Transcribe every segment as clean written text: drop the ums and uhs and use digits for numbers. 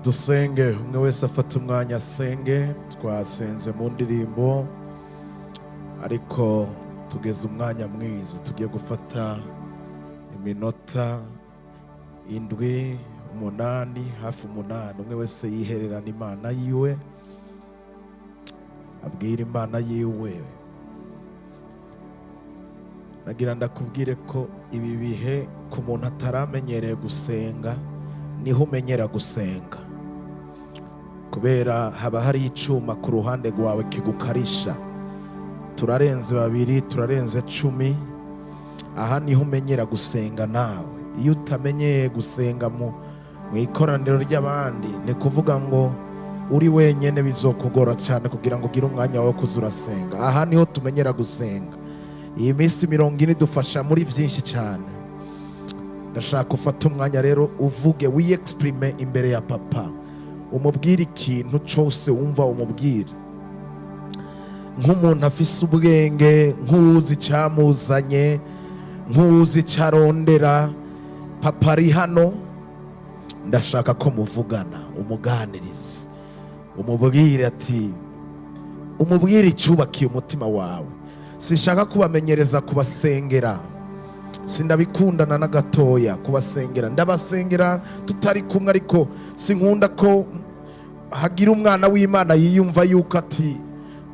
Dusenge, umwe wese afata umwanya asenge. Twasenze mu ndirimbo, ariko tugeze umwanya mwiza. Tugiye gufata iminota 7, 8, hafi 8. Umwe wese yihererana Imana yiwe, abwira Imana yiwe. Nagira ndakubwire ko ibi bihe ku muntu ataramenyereye gusenga niho umenyera gusenga, kubera haba hari icuma ku ruhande rwawe kigukarisha. Turarenze 2, turarenze 10. Aha niho umenyera gusenga nawe. Iyo utamenyeye gusenga mu ikoraniro ry'abandi, ni kuvuga ngo uri wenyene bizokugora cyane kugira ngo ugire umwanya wo kuzurasenga. Aha niho tumenyera gusenga. Iyi minsi 40 dufasha muri byinshi cyane. Ndashaka ufata umwanya rero uvuge, wi-exprime imbere ya papa. Umubwire ikintu cyose wumva umubwire, nk'umuntu afise ubwenge, nk'uzi cyamuzanye, nk'uzi cyarondera. Papa ari hano, ndashaka ko muvugana, umuganirize, umubwire ati, umubwire icyubakiye umutima wawe. Sinshaka kubamenyereza kubasengera, sindabikundana na gatoya kubasengera. Ndabasengera tutari kumwe, ariko sinkunda ko hagira umwana w'Imana yiyumva yuko ati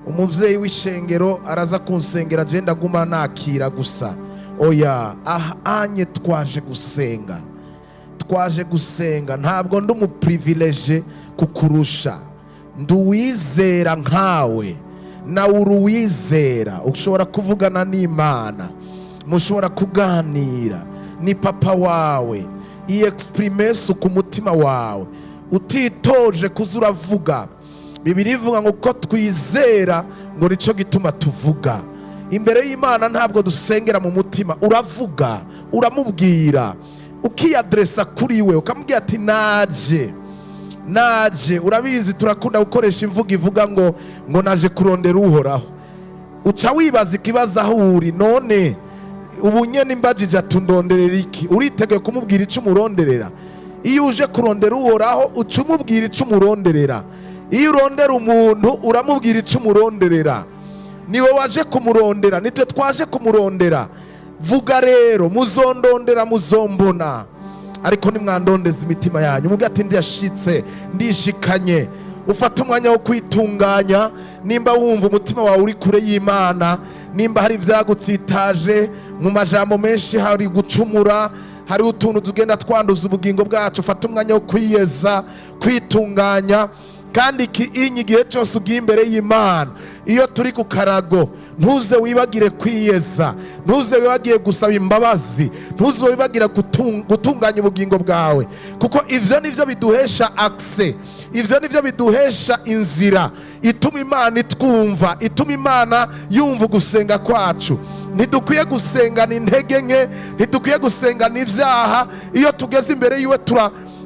umuvyeyi w'ishengero araza kunsengera je ndaguma nakira gusa. Oya, anye twaje gusenga, twaje gusenga. Ntabwo ndi umuprivilege kukurusha, nduwizera nkawe, nawe uruwizera. Ushobora kuvugana n'Imana, mushobora kuganira. Ni papa wawe, i-exprime ku mutima wawe, utitoje kuzuravuga. Bibiri ivuga ngo ko twizera ngo nico gituma tuvuga. Imbere y'Imana ntabwo dusengera mu mutima, uravuga, uramubwira, ukiyadresa kuri we, ukamubwira ati naje. Urabizi turakunda gukoresha imvugo ivuga ngo naje kurondera uhoraho. Uca wibaza ikibazo aho uri, none ubunye nimbajije atundonderera iki? Uriteguye kumubwira icyo umuronderera? Iyo uje kurondera uhoraho uca umubwira icyo umuronderera. Iyo urondera umuntu uramubwira icyo umuronderera. Niwe waje kumurondera, nitwe twaje kumurondera. Vuga rero, muzondondera muzombona, ariko nimwandondeza imitima yanyu. Mubwira ati ndashitse, ndishikanye. Ufata umwanya wo kwitunganya. Nimba wumva umutima wawe uri kure y'Imana, nimba hari ibyagutsitaje mu majambo menshi, hari gucumura, hari utuntu tugenda twanduza ubugingo bwacu, ufata umwanya wo kwiyeza, kwitunganya. Kandi igihe cyose ugiye imbere y'Imana, iyo turi ku karago, ntuze wibagire kwiyeza, ntuze wibagire gusaba imbabazi, ntuze wibagire gutunganya ubugingo bwawe, kuko ivyo nivyo biduhesha access, ivyo nivyo biduhesha inzira ituma Imana itwumva, ituma Imana yumva gusenga kwacu. Ntidukwiye gusengana intege nke, ntidukwiye gusengana ibyaha. Iyo tugeze imbere yiwe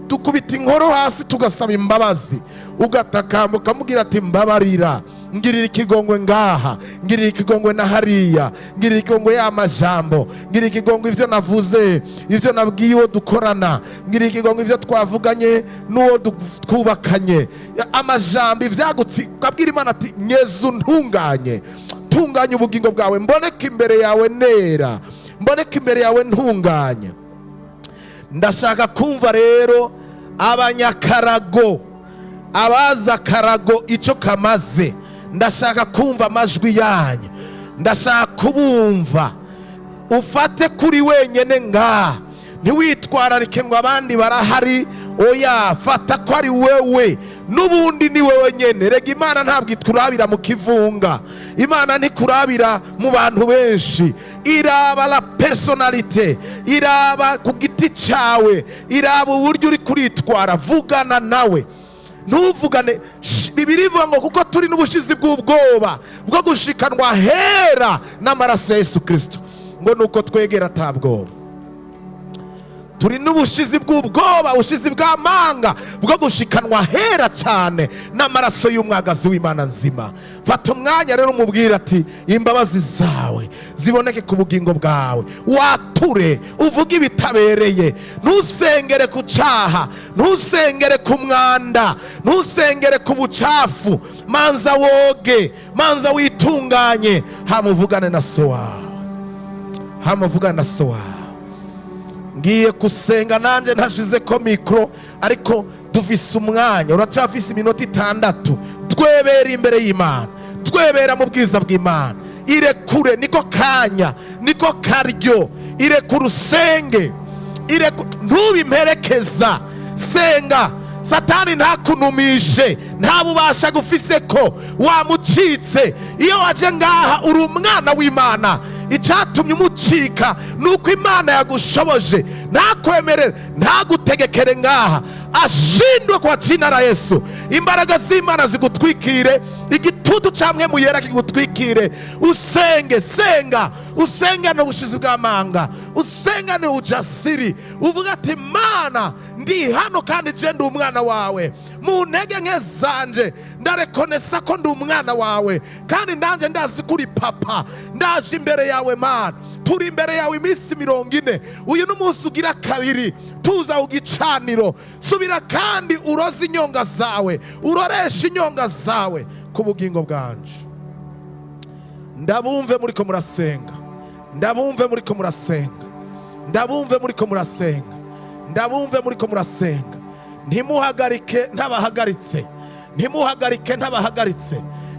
tukubita inkoro hasi tugasaba imbabazi, ugatakamba ukamubwira ati mbabarira, ngirira ikigongwe ngaha, ngirira ikigongwe na hariya, ngirira ikigongwe y'amajambo, ngirira ikigongwe ivyo navuze, ivyo nabwiye uwo dukorana, ngirira ikigongwe ivyo twavuganye n'uwo twubakanye, amajambo ivyagutsi. Ukabwira Imana ati nyezu ntunganye, tunganya ubugingo bwawe, mboneka imbere yawe nera, mboneka imbere yawe ntunganye. Ndashaka kumva rero abanyakarago, abaza karago icyo kamaze. Ndashaka kumva amajwi yanyu, ndashaka kubumva. Ufate kuri wenyene ngaha, ntiwitwararike ngo abandi barahari. Oya, fata ko ari wewe, n'ubundi ni wewe nyene. Rega Imana ntabwo iturabira mu kivunga, Imana ntikurabira mu bantu benshi. Iraba la personalite, iraba ku giti cyawe, iraba uburyo uri kuritwara. Vugana nawe, ntuvugane. Bibiri ivuga ngo kuko turi n'ubushizi bw'ubwoba bwo gushikanwa hera n'amaraso ya Yesu Kristo, ngo nuko twegera atabwoba. turi n'ubushizi bw'ubwoba, ubushizi bw'amanga bwo gushikanwa hera cyane n'amaraso y'umwagazi w'Imana nzima. Fata umwanya rero umubwira ati imbabazi zawe ziboneke ku bugingo bwawe, wature uvuge ibitabereye, ntusengere ku cyaha, ntusengere ku mwanda, ntusengere ku bucafu. Manza woge, manza witunganye, hamuvugane na so wawe, hamuvugane na so wawe. Ngiye gusenga nanjye ntashize ko mikoro, ariko dufise umwanya, uracyafise iminota 6. Twebera imbere y'Imana, twebera mu bwiza bw'Imana. Irekure, niko kanya, niko karyo. Irekure usenge, ntubimperekeza. Senga, Satani ntakunumishe, nta bubasha gufise ko wamucitse. Iyo waje ngaha uri umwana w'Imana, icyatumye umucika nuko Imana yagushoboje. Ntakwemerere, ntagutegekere ngaha, ashindwe kwa jina la Yesu. Imbaraga z'Imana zigutwikire, igitutu camwe muyera kigutwikire. Usenge, senga, usengane ubushizi bw'amanga, usengane ujasiri, uvuga ati Mana ndi hano kandi je ndi umwana wawe, mu ntege nke zanje ndarekonesa ko ndi umwana wawe, kandi ndanje ndazi kuri papa. Ndaje imbere yawe Mana, turi imbere yawe iminsi 40. Uyu n'umunsi ugira kabiri tuza ku gicaniro. Subira kandi uroze inyonga zawe, uroresha inyonga zawe ku bugingo bwanje. Ndabumve muriko murasenga, ndabumve muriko murasenga, ndabumve muriko murasenga, ndabumve muriko murasenga. Ntimuhagarike ntabahagaritse, ntimuhagarike ntabahagaritse.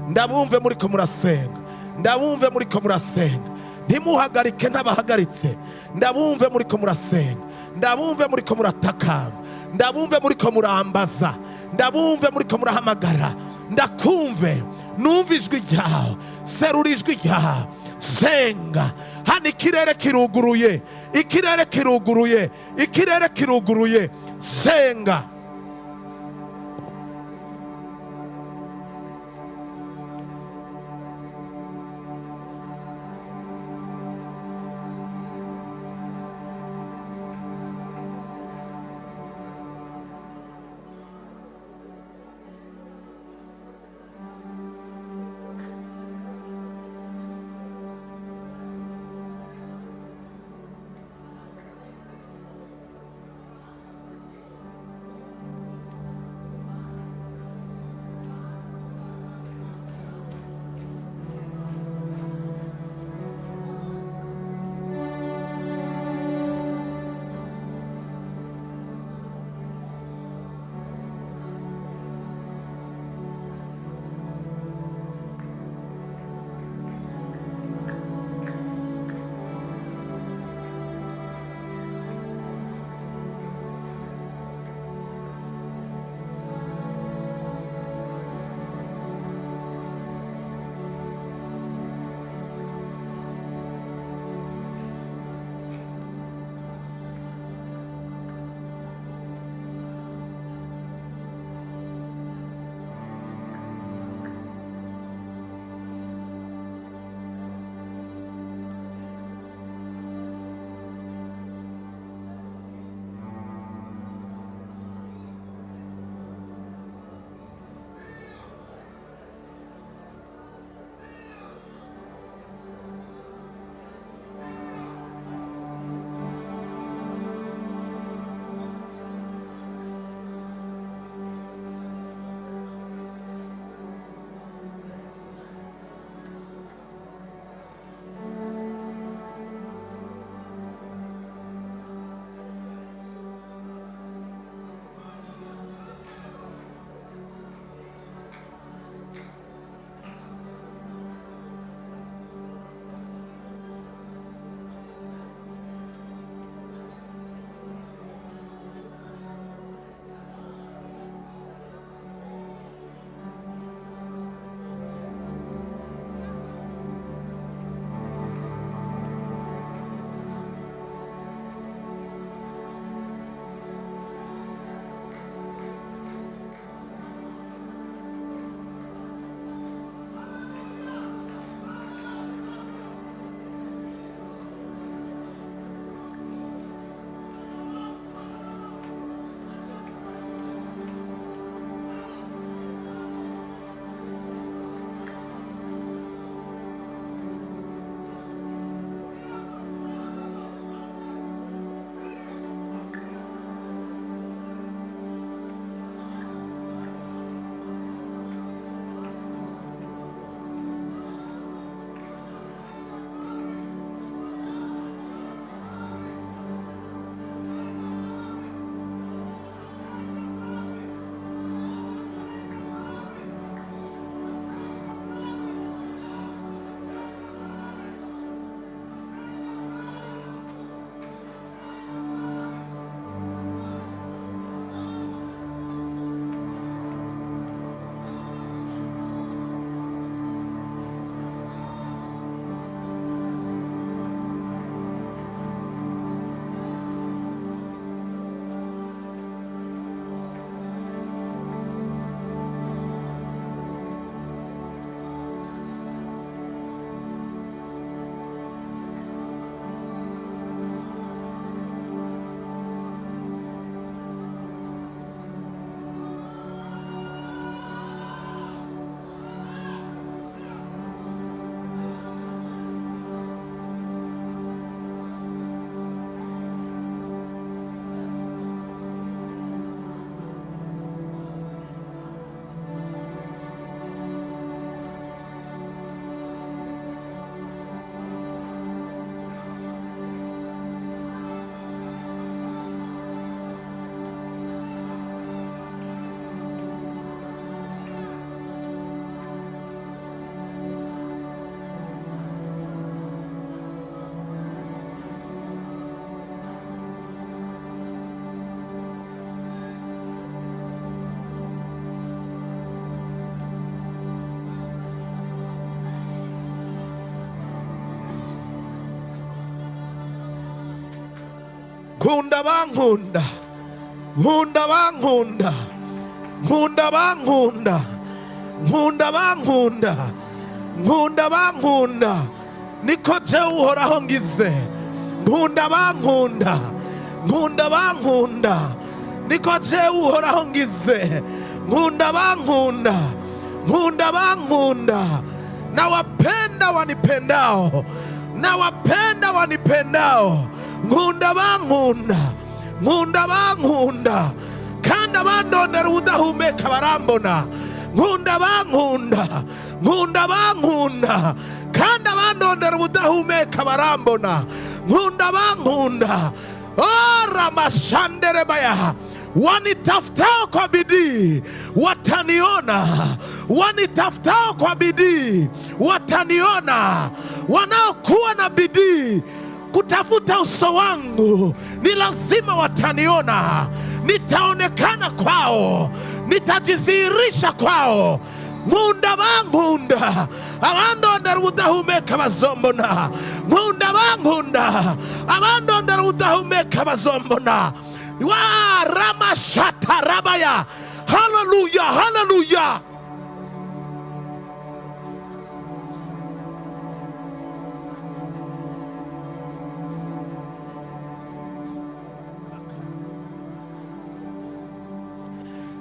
Ndabumve muriko murasenga, ndabumve muriko murasenga. Ntimuhagarike ntabahagaritse, ndabumve muriko murasenga, ndabumve muriko muratakamba, ndabumve muriko murambaza, ndabumve muriko murahamagara. Ndakumve, numva ijwi ryawe, serura ijwi ryawe, senga. Hano ikirere kiruguruye, ikirere kiruguruye, ikirere kiruguruye. Senga. Nkunda bankunda, nkunda bankunda, nkunda bankunda, nkunda bankunda, nkunda bankunda, niko jewe uhoraho ngize. Nkunda bankunda, nkunda bankunda, niko jewe uhoraho ngize. Nkunda bankunda, nkunda bankunda, nawapenda wanipendao, nawapenda wanipendao. Nkunda bankunda, nkunda bankunda, kandi abandondera ubudahumeka barambona. Nkunda bankunda, nkunda bankunda, kandi abandondera ubudahumeka barambona. Nkunda bankunda, ramashandere baya, wanitafutao kwa bidii wataniona, wanitafutao kwa bidii wataniona. Wanaokuwa na bidii kutafuta uso wangu ni lazima wataniona. Nitaonekana kwao, nitajidhihirisha kwao. Nkunda bankunda, abandondera ubudahumeka bazombona. Nkunda bankunda, abandondera ubudahumeka bazombona. Wa ramashata rabaya. Haleluya, haleluya.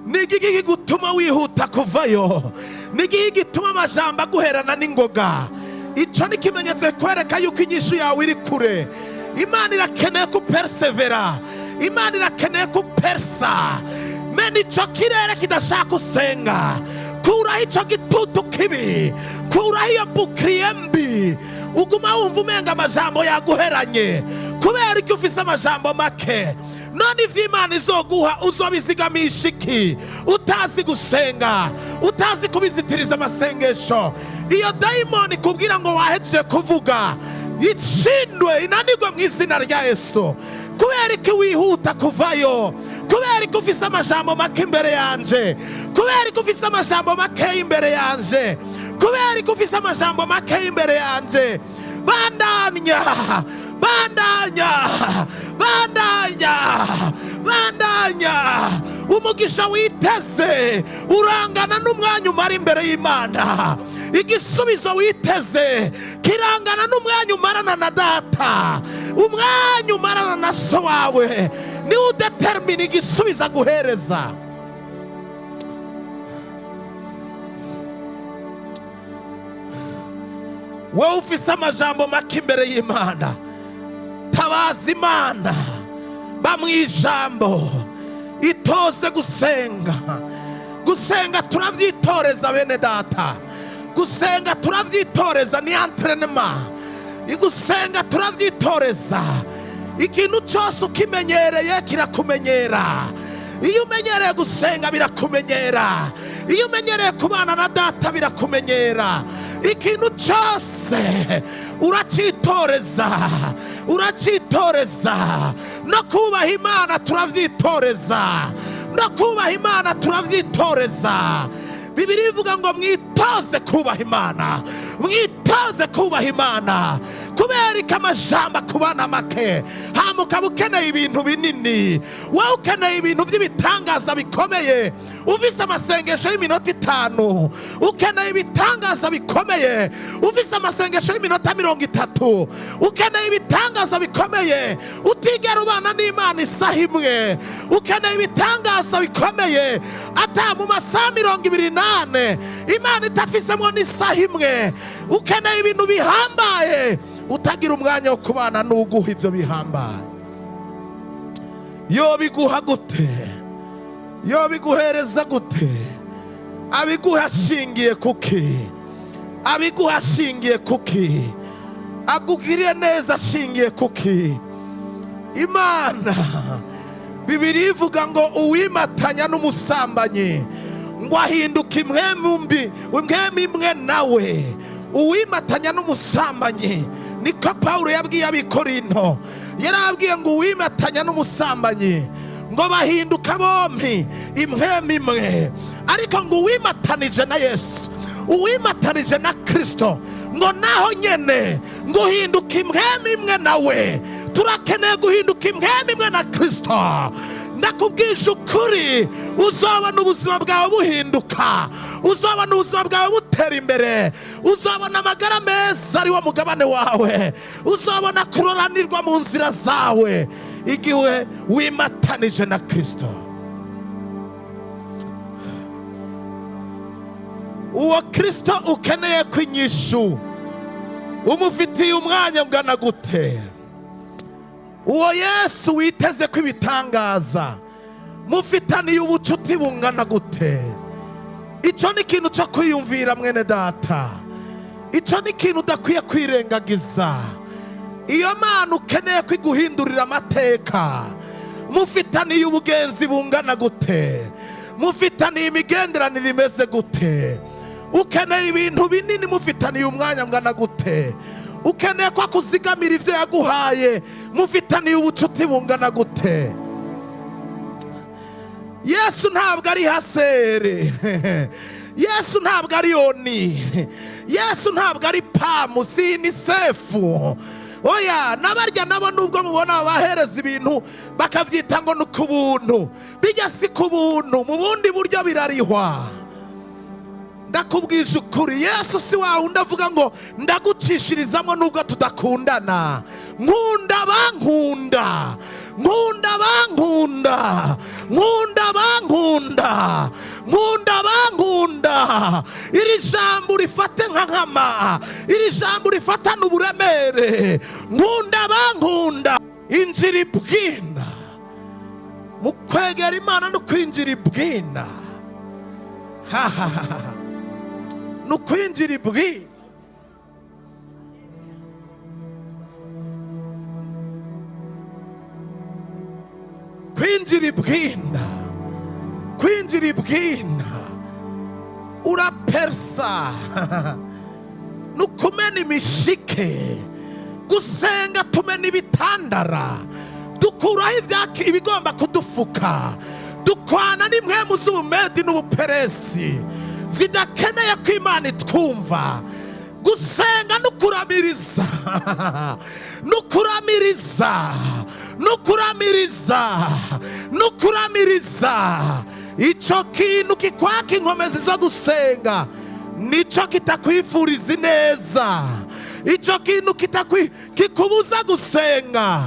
Nigiki gutuma wihuta kuvayo? Nigiki gituma amajambo aguherana n'ingoga? Ico ni kimenyetso kwereka yuko inyishu yawe iri kure. Imana irakeneye ko persevera, Imana irakeneye ko persa. Mena ico kirere kidashaka usenga, kuraho ico gitutu kibi, kuraho iyo bukriye mbi. Uguma wumva umenga amajambo yaguheranye kubera ko ufise amajambo make. None ivy'Imana izoguha uzobizigamisha iki? Utazi gusenga, utazi kubizitiriza amasengesho. Iyo daimoni kubwira ngo wahejeje kuvuga, itsindwe, inanirwe mu izina rya Yesu. Kubera ko wihuta kuvayo, kubera ko ufise amajambo make imbere yanje, kubera ko ufise amajambo make imbere yanje, kubera ko ufise amajambo make imbere yanje. Bandanya, bandanya, bandanya, bandanya. Umugisha witeze urangana n'umwanya umara imbere y'Imana. Igisubizo witeze kirangana n'umwanya umarana na data, umwanya umarana na so wawe ni udetermine igisubizo aguhereza. Wowe ufise amajambo make imbere y'Imana, tabaza Imana, bamwijambo, itoze gusenga. Gusenga turavyitoreza bene data, gusenga turavyitoreza, ni entraînement. Gusenga turavyitoreza. Ikintu cyose ukimenyereye kirakumenyera. Iyo umenyereye gusenga birakumenyera, iyo umenyereye kubana na data birakumenyera. Ikintu cyose uracitoreza, uracitoreza. No kubaha Imana turavyitoreza, no kubaha Imana turavyitoreza. Bibiri ivuga ngo mwitoze kubaha Imana, mwitoze kubaha Imana. Kubera ko amajambo akubana make, hamuka ukeneye ibintu binini, wowe ukeneye ibintu by'ibitangaza bikomeye. Ufise amasengesho y'iminota 5, ukeneye ibitangaza bikomeye. Ufise amasengesho y'iminota 30, ukeneye ibitangaza bikomeye. Utigera ubana n'Imana isaha imwe, ukeneye ibitangaza bikomeye. Ata mu masaha 28 Imana itafisemo n'isaha imwe. Ukeneye ibintu bihambaye, utagira umwanya wo kubana n'uguha ivyo bihambaye. Yo biguha gute? Yo biguhereza gute? Abiguha ashingiye kuki? Abiguha ashingiye kuki? Agugiriye neza ashingiye kuki? Imana Bibiri ivuga ngo uwimatanya n'umusambanyi ngo ahinduka impwemu mbi, impwemu imwe nawe. Uwimatanya n'umusambanyi, niko Paulo yabwiye abikorinto. Yarabwiye ngo uwimatanya n'umusambanyi ngo bahinduka bombi impwemu imwe. Ariko ngo uwimatanije na Yesu, uwimatanije na Kristo, ngo naho nyene ngo uhinduka impwemu imwe nawe. turakeneye guhinduka imwemwe imwe na Kristo. Ndakubwije ukuri, uzabona ubuzima bwawe buhinduka, uzabona ubuzima bwawe butera imbere, uzabona amagara meza ari wo mugabane wawe, uzabona kuroranirwa mu nzira zawe igihe wimatanije na Kristo. Uwo Kristo ukeneye kwinyishu umufitiye umwanya ungana gute? Uwo Yesu witeze ko ibitangaza mufitaniye ubucuti bungana gute? Icyo ni ikintu cyo kwiyumvira mwene data, icyo ni ikintu udakwiye kwirengagiza. Iyo Mana ukeneye kwiguhindurira amateka, mufitaniye ubugenzi bungana gute? Mufitaniye imigenderanire imeze gute? Ukeneye ibintu binini, mufitaniye umwanya ungana gute? Ukeneye ko akuzigamira ibyo yaguhaye, mufitaniye ubucuti bungana gute? Yesu ntabwo ari Hasere, Yesu ntabwo ari Oni, Yesu ntabwo ari Pamu, si Sefu. Oya, n'abarya nabo nubwo mubona bahereza ibintu bakavyita ngo nuko ubuntu, bijya si ku buntu, mu bundi buryo birarihwa. Ndakubwije ukuri, Yesu si wa wundi avuga ngo ndagucishirizamo nubwo tudakundana. Nkunda bankunda, nkunda bankunda, nkunda bankunda, nkunda bankunda. Iri jambo rifate nka nkama, iri jambo rifatana uburemere. Nkunda bankunda. Injira ibwina, mu kwegera Imana no kwinjira ibwina. Nukwinjira ibwina. Kwinjira ibwina, kwinjira ibwina urapersa nukumena imishike, gusenga tumena ibitandara, dukuraho ibigomba kudufuka, dukwana n'impwemu z'ubumedi n'ubuperesi zidakeneye ko Imana itwumva. Gusenga nukuramiriza, nukuramiriza, nukuramiriza, nukuramiriza. Icyo kintu kikwaka inkomezi zo gusenga nicyo kitakwifuriza neza, icyo kintu kikubuza gusenga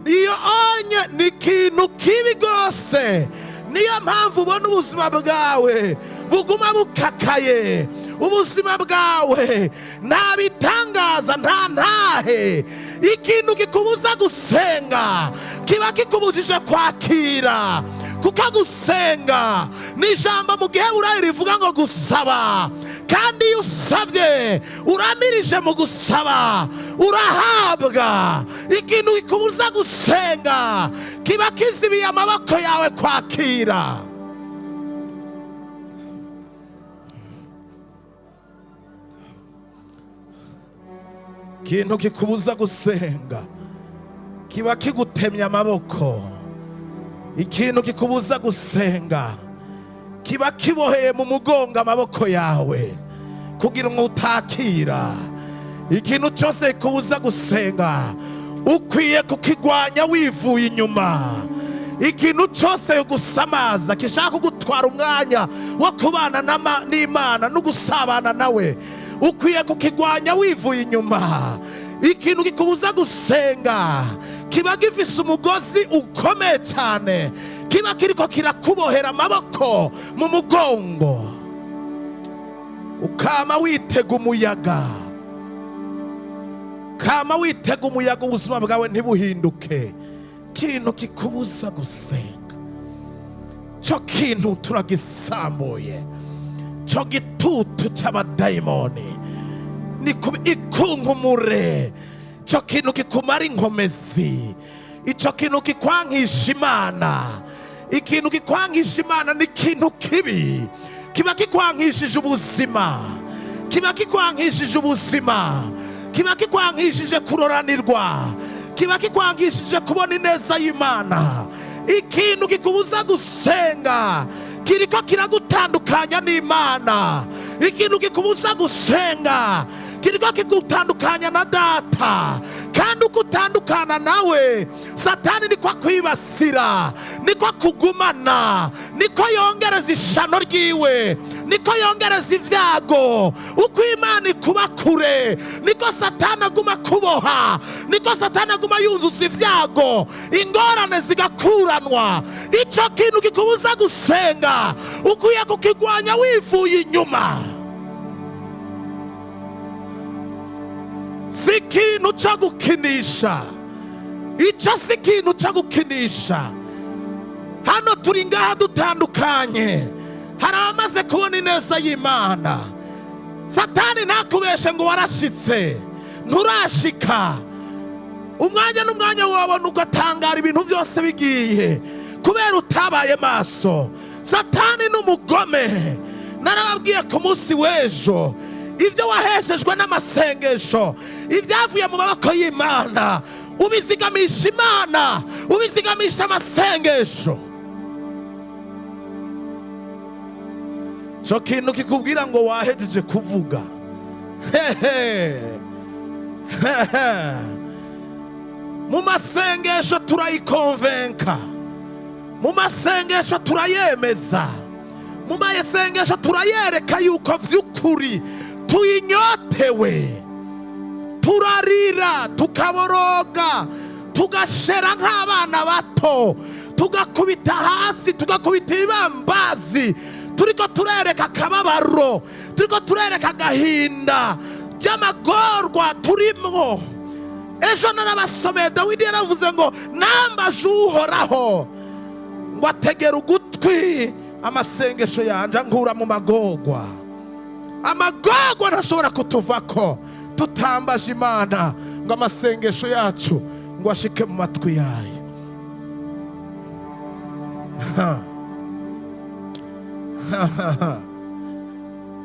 iyo onye ni ikintu kibi rwose. Niyo mpamvu ubona ubuzima bwawe buguma bukakaye, ubuzima bwawe nta bitangaza, nta ntahe. Ikintu kikubuza gusenga kiba kikubujije kwakira, kuko gusenga ni ijambo mu Giheburayo rivuga ngo gusaba, kandi iyo usabye uramirije mu gusaba urahabwa. Ikintu kikubuza gusenga kiba kizibiye amaboko yawe kwakira. Ikintu kikubuza gusenga kiba kigutemye amaboko. Ikintu kikubuza gusenga kiba kiboheye mu mugongo amaboko yawe kugira ngo utakira. Ikintu cyose kikubuza gusenga ukwiye kukigwanya wivuye inyuma. Ikintu cyose gusamaza kishaka kugutwara umwanya wo kubana n'Imana no gusabana nawe, ukwiye kukigwanya wivuye inyuma. Ikintu kikubuza gusenga kiba gifise umugozi ukomeye cyane, kiba kiriko kirakubohera amaboko mu mugongo, ukama witega umuyaga, kama witega umuyaga, ubuzima bwawe ntibuhinduke. Kintu kikubuza gusenga, cyo kintu turagisambuye. Cyo gitutu cy'abadayimoni ikunkumure. Cyo kintu kikumara inkomezi, icyo kintu kikwangisha Imana. Ikintu kikwangisha Imana ni ikintu kibi, kiba kikwangishije ubuzima, kiba kikwangishije ubuzima, kiba kikwangishije kuroranirwa, kiba kikwangishije kubona ineza y'Imana. Ikintu kikubuza gusenga kiriko kiragutandukanya n'Imana. Ikintu kikubuza gusenga kiriko kigutandukanya na data, kandi uko utandukana nawe Satani niko akwibasira, niko akugumana, niko yongereza ishano ryiwe, niko yongereza ivyago. Uko Imana ikuba kure niko Satani aguma kuboha, niko Satani aguma yunzuza ivyago, ingorane zigakuranwa. Ico kintu kikubuza gusenga ukwiye kukigwanya wivuye inyuma. Si ikintu cyo gukinisha, icyo si ikintu cyo gukinisha. Hano turi ngaha dutandukanye, hari abamaze kubona ineza y'Imana. Satani ntakubeshe ngo warashitse, nturashika. Umwanya n'umwanya wabona ugatangara ibintu byose bigiye kubera utabaye maso. Satani n'umugome. Narababwiye ku munsi w'ejo, ibyo waheshejwe n'amasengesho, ibyavuye mu maboko y'Imana, ubizigamisha Imana, ubizigamisha amasengesho. Cyo kintu kikubwira ngo wahejeje kuvuga, mu masengesho turayikonvenka, mu masengesho turayemeza, mu masengesho turayereka yuko vy'ukuri tuyinyotewe. Turarira, tukaboroga, tugashera nk'abana bato, tugakubita hasi, tugakubita ibambazi, turiko turereka akababaro, turiko turereka agahinda by'amagorwa turimwo. Ejo narabasomeye, Dawidi yaravuze ngo nambaje Uhoraho ngo ategera ugutwi amasengesho yanje ankura mu magorwa. Amagorwa ntashobora kutuvako tutambaje Imana ngo amasengesho yacu ngo ashike mu matwi yayo.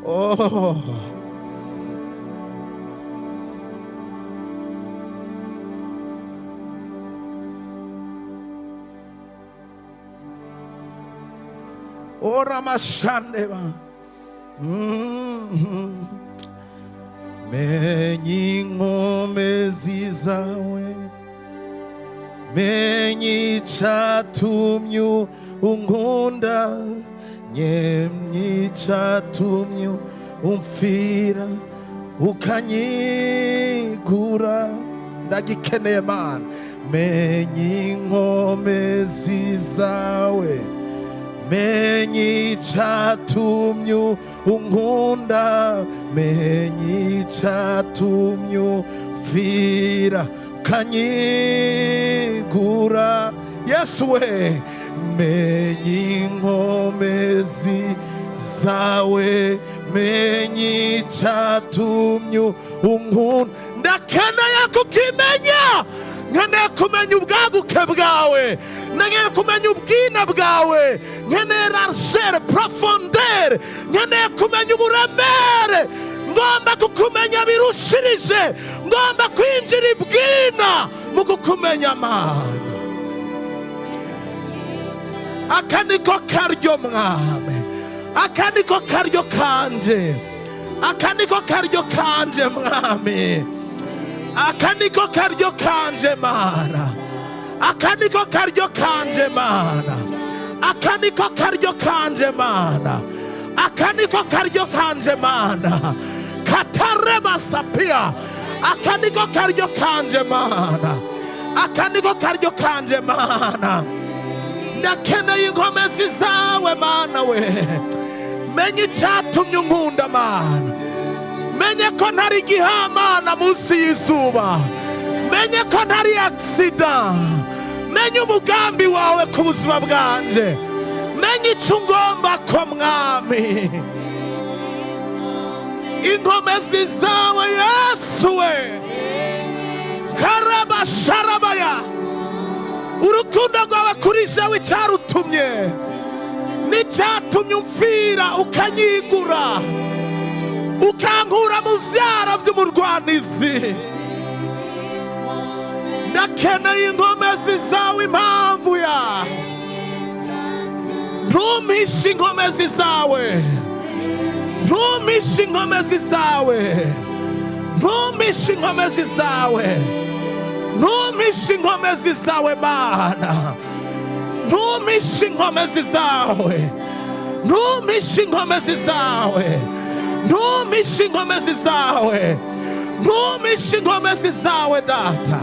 Oh, ora mashandeba. Menye inkomezi zawe, menye icatumye unkunda, nyemye icatumye umfira ukanyigura. Ndagikeneye Mana. Menye inkomezi zawe, menye icatumye unkunda, menye icatumye umfira ukanyigura. Yesu we, menye inkomezi zawe, menye icatumye unkunda. Ndakeneye kukimenya, nkeneye kumenya ubwaguke bwawe, nkeneye kumenya ubwina bwawe, nkeneye largeur, profondeur, nkeneye kumenya uburemere. Ngomba kukumenya birushirije, ngomba kwinjira ibwina mu kukumenya Mana. Aka niko karyo Mwami, aka niko karyo kanje, aka niko karyo kanje Mwami, aka niko karyo kanje Mana, aka niko karyo kanje Mana, aka niko karyo kanje Mana, aka niko karyo kanje Mana. Katareba sapia, aka niko karyo kanje Mana, aka niko karyo kanje Mana. Ndakeneye inkomezi zawe Mana we, menye icatumye unkunda Mana, menye ko ntari igihamana munsi y'izuba, menye ko ntari aksida, menye umugambi wawe ku buzima bwanje, menye ico ungomba ko Mwami. Inkomezi zawe Yesu we, karaba sharabaya, urukundo rwawe kuri jewe icarutumye, n'icatumye umfira ukanyigura, ukankura mu vyara vy'umurwanizi. Ndakeneye inkomezi zawe impamvu ya, ntumpishe inkomezi zawe, ntumpishe inkomezi zawe, ntumishe inkomezi zawe, ntumishe inkomezi zawe Mana, ntumishe inkomezi zawe, ntumishe inkomezi zawe, ntumishe inkomezi zawe, ntumishe inkomezi zawe Data.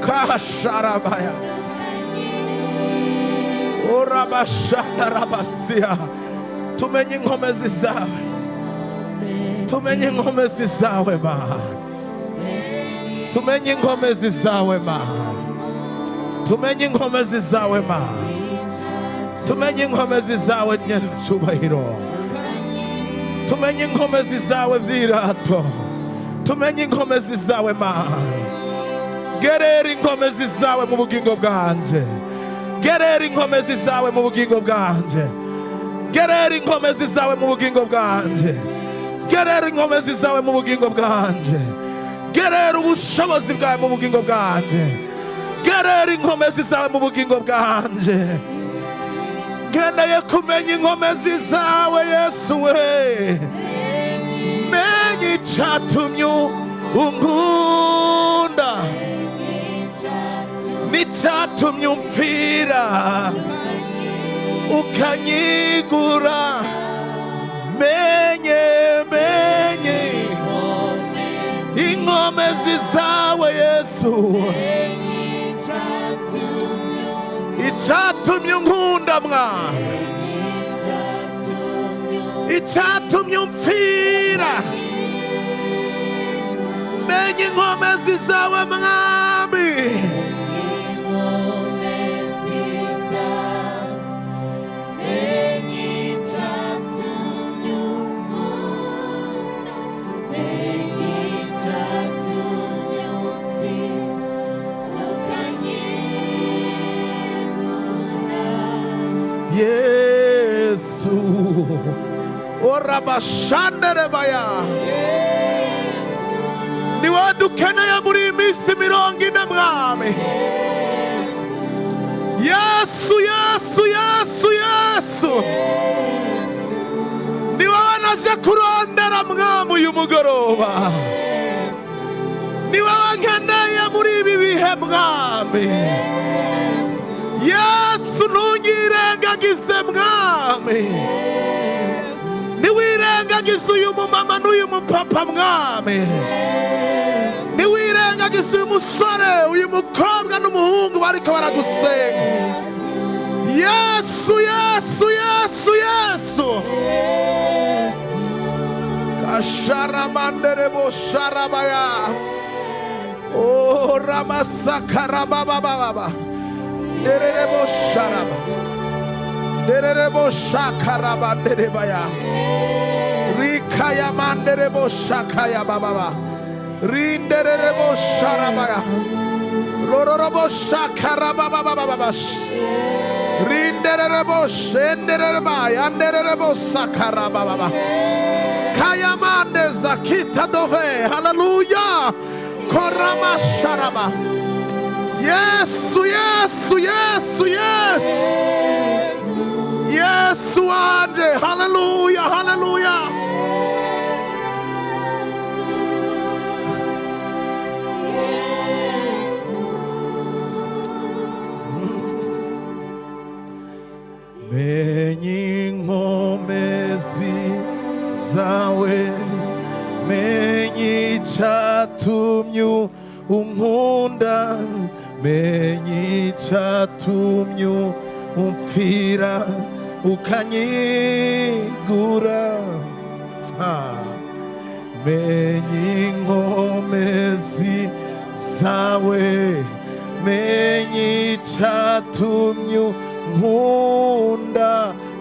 Kasharabaya orabashandarabasia, tumenye inkomezi zawe, tumenye inkomezi zawe Mana, tumenye inkomezi zawe Mana, tumenye inkomezi zawe Mana, tumenye inkomezi zawe Nyir'icyubahiro, tumenye inkomezi zawe vy'irato, tumenye inkomezi zawe Mana. Gerera inkomezi zawe mu bugingo bwanje, gerera inkomezi zawe mu bugingo bwanje, gerera inkomezi zawe mu bugingo bwanje, gerera inkomezi zawe mu bugingo bwanje, gerera ubushobozi bwawe mu bugingo bwanje, gerera inkomezi zawe mu bugingo bwanje. Nkeneye kumenya inkomezi zawe Yesu we, menye icyatumye unkunda, n'icyatumye umfira ukanyigura, menye inkomezi zawe Yesu, icyatumye unkunda Mwana, icyatumye umfira, menye inkomezi zawe Mwami, Yesu orabashanderebaya, niwe dukeneye muri iyi minsi 40 Mwami. Yesu, Yesu, Yesu, Yesu, niwe wanaje kurondera Mwami uyu mugoroba, niwe wankeneye muri ibi bihe Mwami. Yesu, ntunyirengagize Mwami, niwirengagize uyu mumama n'uyu mupapa Mwami, niwirengagize uyu musore, uyu mukobwa n'umuhungu bariko baragusenga. Yesu, Yesu, Yesu, Yesu, kasharamandere sharabaya, o ramasakarabababa, dererebo sharaba, dererebo shakarabanderebaya, rikaya manderebo shakaya bababa, rinderebo sharabaya, lororobo shakarabababa, rinderebo shenderebaya, anderebo sakarabababa, kaya mande zakita dove, hallelujah, korama sharaba. Yesu, Yesu, Yesu, Yesu, Yesu wanje, hallelujah, hallelujah. Menye inkomezi zawe, menye icyatumye unkunda, menye icyatumye umfira ukanyigura, menye inkomezi zawe, menye icyatumye unkunda,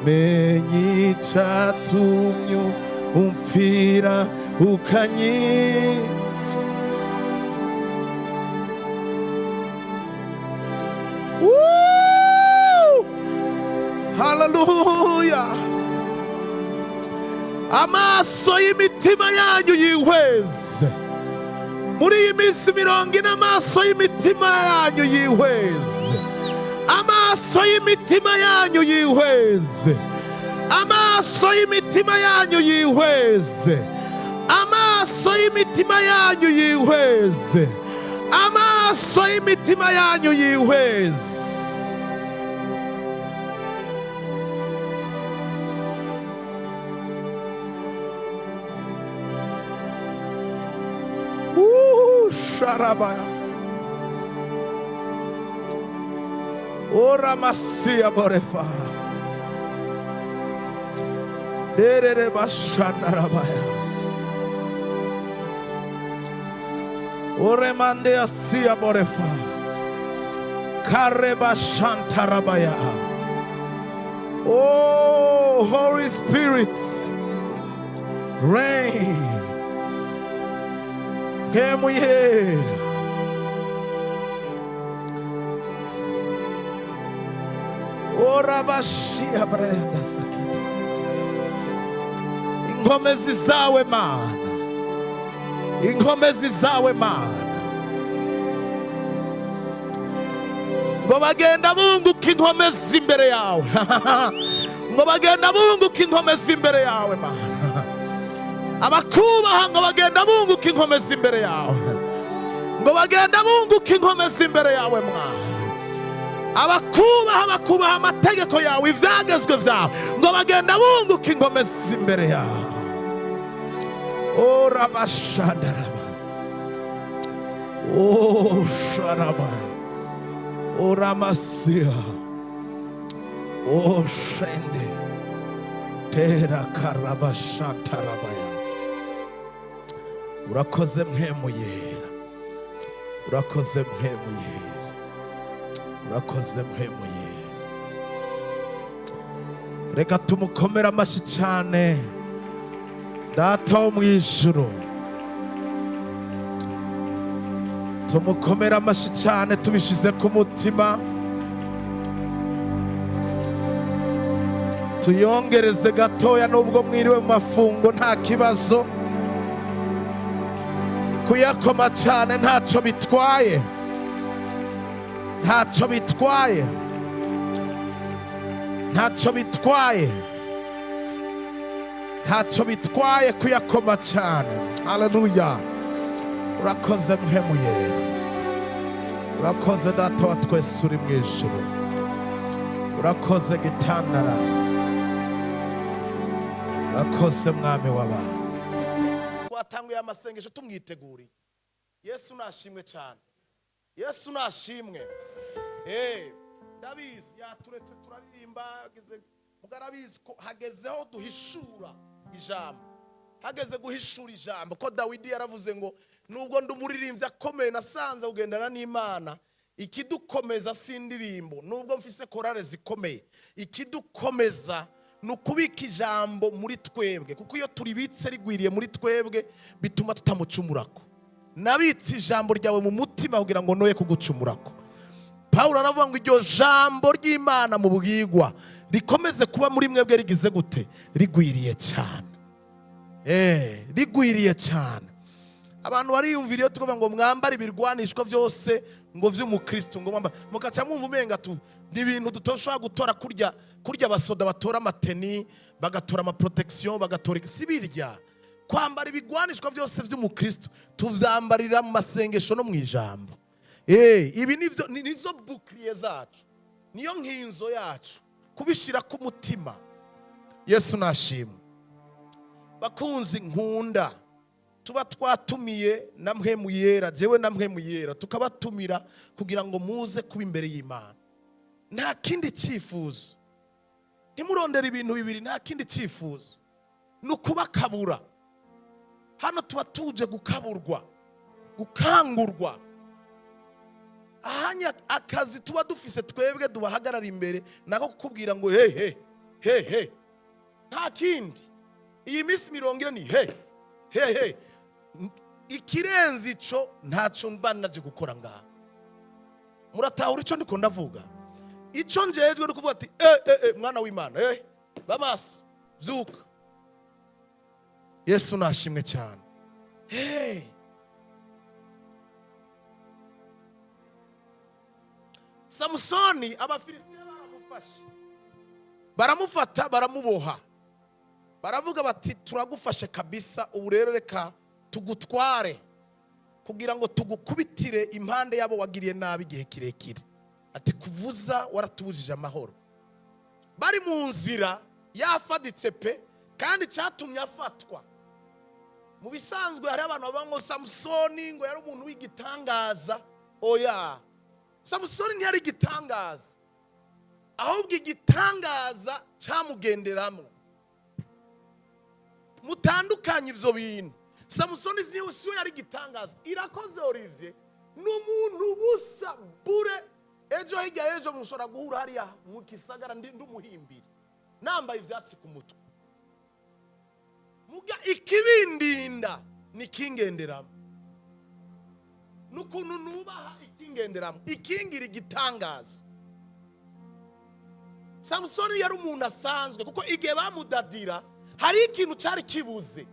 menye icyatumye umfira ukanyigura. Hallelujah. Amaso y'imitima yanyu yihweze muri iyi minsi 40, amaso y'imitima yanyu yihweze, amaso y'imitima yanyu yihweze, amaso y'imitima yanyu yihweze, amaso y'imitima y'imitima yanyu yihweze, amaso y'imitima yanyu yihweze. Sharabaya ora masia borefa derere bashandarabaya ore mande asia borefa kareba shantarabaya. Oh, Holy Spirit, reign. Kemuyera ora bashia brenda sakiti inkomezi zawe Mana, inkomezi zawe Mana, ngo bagenda bunguka inkomezi imbere yawe ngo bagenda bunguka inkomezi imbere yawe Mana, abakubaha ngo bagenda bunguka inkomezi imbere yawe, ngo bagenda bunguka inkomezi imbere yawe Mwana, abakubaha bakubaha amategeko yawe, ivyagezwe vyawe, ngo bagenda bunguka inkomezi imbere yawe. Ora bashandaraba oh sharaba ora masia oh shende tera karabashantarabaya. Urakoze mpemu yera, urakoze mpemu yera, urakoze mpemu yera. Reka tumukomera amashyi cyane Data wo mu ijuru, tumukomera amashyi cyane tubishize ku mutima, tuyongereze gatoya nubwo mwiriwe mu mafungo nta kibazo, kuyakoma cyane ntacyo bitwaye, ntacyo bitwaye, ntacyo bitwaye, ntacyo bitwaye kuyakoma cyane. Haleluya. Urakoze mpemu yera, urakoze Data wa twese uri mu ijuru, urakoze gitandara, urakoze mwami w'abantu. Twatanguye amasengesho tumwiteguriye. Yesu nashimwe cyane, Yesu nashimwe. Ndabizi yaturetse turaririmba, mugarabizi ko hagezeho duhishura ijambo, hageze guhishura ijambo, ko Dawidi yaravuze ngo nubwo ndumuririmbyi akomeye nasanze kugendana n'Imana, ikidukomeza si indirimbo, nubwo mfise korale zikomeye, ikidukomeza nukubika ijambo muri twebwe, kuko iyo turibitse rigwiriye muri twebwe bituma tutamucumurako. Nabitse ijambo ryawe mu mutima kugira ngo noye kugucumurako. Paulo aravuga ngo iryo jambo ry'Imana mu bwigwa rikomeze kuba muri mwebwe rigize gute? Rigwiriye cyane. Rigwiriye cyane. Abantu bariyumviriye tukuvuga ngo mwambare ibirwanishwa byose ngo vy'umukristo, ngo mwamba mukaca mwumva umenga tu ni ibintu dutoshobora gutora kurya abasoda batora amateni, bagatora ama protection, bagatora sibirya. Kwambara ibigwanishwa byose vy'umukristo tuvyambarira mu masengesho no mu ijambo. Ibi nizo bouclier zacu, niyo nkinzo yacu, kubishira ku mutima. Yesu nashimwe. Bakunzi nkunda, tuba twatumiye na mpemu yera, jewe na mpemu yera tukabatumira kugira ngo muze kuba imbere y'Imana. Nta kindi cyifuzo, ntimurondera ibintu bibiri, nta kindi cyifuzo nukubakabura. Hano tuba tuje gukaburwa, gukangurwa. Ahanya akazi tuba dufise twebwe dubahagarara imbere nako kukubwira ngo he nta kindi. Iyi minsi 40 ni he ikirenze ico ntaco mbanaje gukora ngaha. Muratahura ico ndiko ndavuga? Ico njejwe nukuvuga ati mwana w'Imana, bamaso vyuka. Yesu nashimwe cyane. Samusoni Abafilisitiya baramufata baramuboha, baravuga bati turagufashe kabisa, ubu rero reka tugutware, kugira ngo tugukubitire impande yabo wagiriye nabi igihe kirekire. Ati kuvuza waratubujije amahoro. Bari mu nzira yafaditse pe, kandi cyatumye afatwa. Mu bisanzwe hari abantu bavuga ngo Samusoni ngo yari umuntu w'igitangaza. Oya, Samusoni ntiyari igitangaza, ahubwo igitangaza cyamugenderamo. Mutandukanye ibyo bintu. Samusoni siwe yari igitangaza. Irakoze Olivier n'umuntu busa bure, ejo hirya ejo mushobora guhura hariya mu Kisagara ndumuhimbira nambaye ivyatsi ku mutwe. Muga ikibindinda nikingenderamo, nukuntu nubaha ikingenderamo, ikingira igitangaza. Samusoni yari umuntu asanzwe, kuko igihe bamudadira hari ikintu cyari kibuze,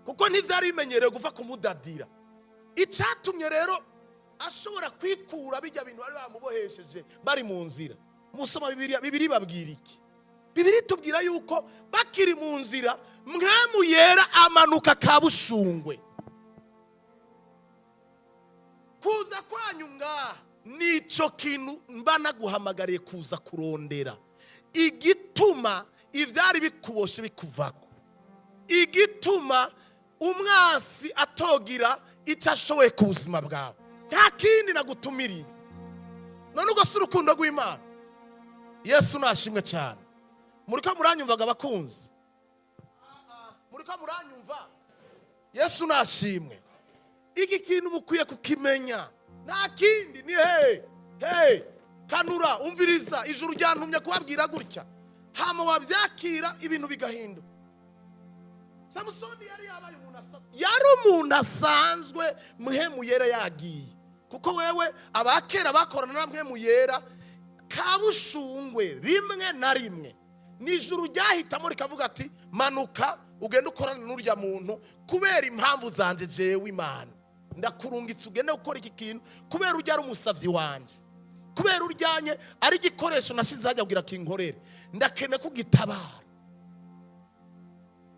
kuko ntivyari bimenyerewe guva kumudadira. Icyatumye rero ashobora kwikura bijya bintu bari bamubohesheje bari mu nzira. Musoma Bibiliya babwira iki? Bibiliya tubwira yuko bakiri mu nzira Mwemu Yera amanuka kabushungwe. Kuza kwanyu ngaha nico kintu mba naguhamagariye kuza kurondera, igituma ivyari bikuboshe bikuvako, igituma umwasi atogira icyo ashoboye ku buzima bwawe. Nta kindi nagutumiriye. None ugo si urukundo rw'Imana. Yesu nashimwe cyane. Muriko muranyumvaga abakunzi? Muriko muranyumva? Yesu nashimwe. Iki kintu mukwiye kukimenya. Nta kindi ni kanura umviriza, ijuru ryantumye kubabwira gutya, hama wabyakira ibintu bigahinduka. Samusoni yari umuntu asanzwe, Mwemu Yera yagiye. Kuko wewe abakera bakorana na Mwemu Yera kabushungwe rimwe na rimwe, nijuru ryahitamo rikavuga ati manuka ugende ukorana n'urya muntu kubera impamvu zanje jewe Imana. Ndakurungitse ugende gukora iki kintu kubera urya ari umusavyi wanje, kubera uryanye ari igikoresho nashize hajya kugira kinkorere, ndakene kugitabara.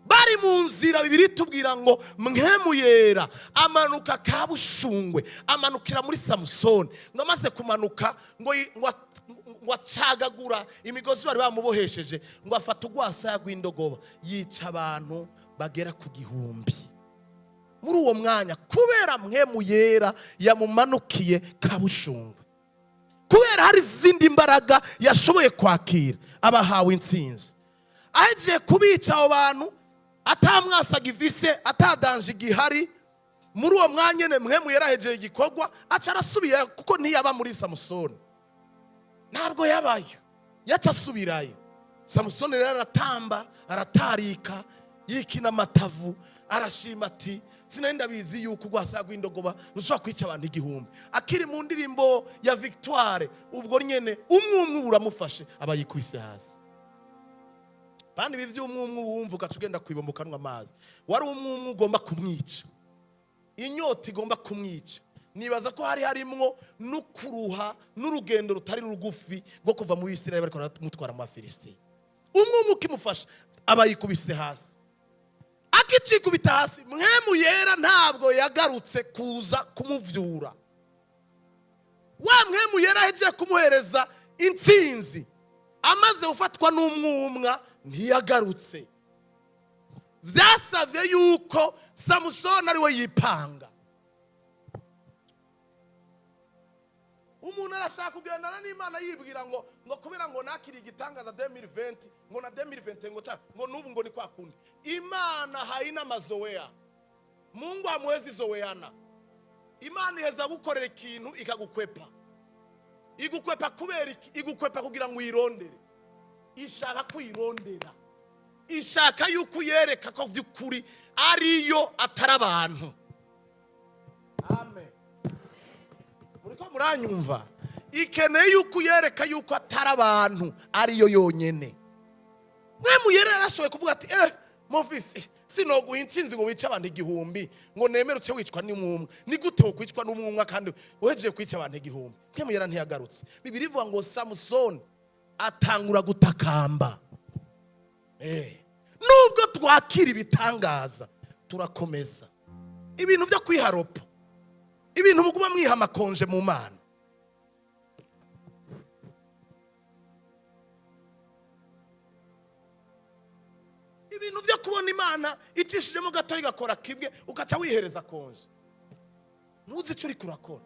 Bari mu nzira, Bibiliya tubwira ngo Mwemu Yera amanuka kabushungwe, amanukira muri Samusoni. Ngo amaze kumanuka ngo acagagura imigozi bari bamubohesheje, ngo afata urwasaya rw'indogoba yica abantu bagera ku 1000. Muri uwo mwanya kubera Mwemu Yera yamumanukiye kabushungwe, kubera hari izindi mbaraga yashoboye kwakira, abahawe intsinzi. Agiye kubica abo bantu atamwasaga ivise, atadanje igihari, muri uwo mwanya ne Mwemu Yera hejeye igikorwa, aca arasubiye, kuko ntiyaba muri Samusoni. Ntabwo yabayo, yaca asubirayo. Samusoni rero aratamba, aratarika, yikina amatavu, arashima ati sinenda bizi yuko urwasaya rw'indogoba rushobora kwica abantu 1000. Akiri mu ndirimbo ya Victoire, ubwo nyene umwe uramufashe aba yikubise hasi. Kandi bivyo umwe wumva ukacugenda kwibomba kanwa amazi, wari umwe ugomba kumwica, inyota igomba kumwica. Nibaza ko hari harimwo n'ukuruha n'urugendo rutari rugufi rwo kuva mu Bisirayeli bariko baramutwara mu Afilisti. Umwe ukimufasha aba yikubise hasi. Akicikubita hasi, Mwemu Yera ntabwo yagarutse kuza kumuvyura. Wa Mwemu Yera heje kumuhereza intsinzi, amaze ufatwa n'umwumwa ntiyagarutse. Vyasavye yuko Samusoni ari we yipanga. Umuntu arashaka kugendana n'Imana yibwira ngo kubera ngo nakiri igitangaza 2020 ngo na 2020 ngo nubu ngo ni kwa kundi. Imana haina mazoea. Mungu hamwezi zoeana. Imana iheza gukorera ikintu ikagukwepa. Igukwepa kubera iki? Igukwepa kugira ngo uyirondere. Ishaka kuyirondera. Ishaka yuko yereka ko vy'ukuri ariyo atari abantu. Amen. Muriko muranyumva? Ikeneye yuko yereka yuko atari abantu ariyo yonyene. Mwemu Yera arashoboye kuvuga ati mufisi sinoguha intsinzi ngo wice abantu 1000 ngo nemere uce wicwa n'umwumwe. Ni gute wo kwicwa n'umwumwe kandi uhejeje kwica abantu 1000? Mwemu Yera ntiyagarutse. Bibiliya ivuga ngo Samusoni atangura gutakamba. Nubwo twakira ibitangaza turakomeza. ibintu byo kwiharopa, ibintu muguma mwiha amakonje mu Mana. Ibintu byo kubona Imana icishijemo gato igakora kibwe ukaca wihereza konje, ntuzi icyo uri kurakora.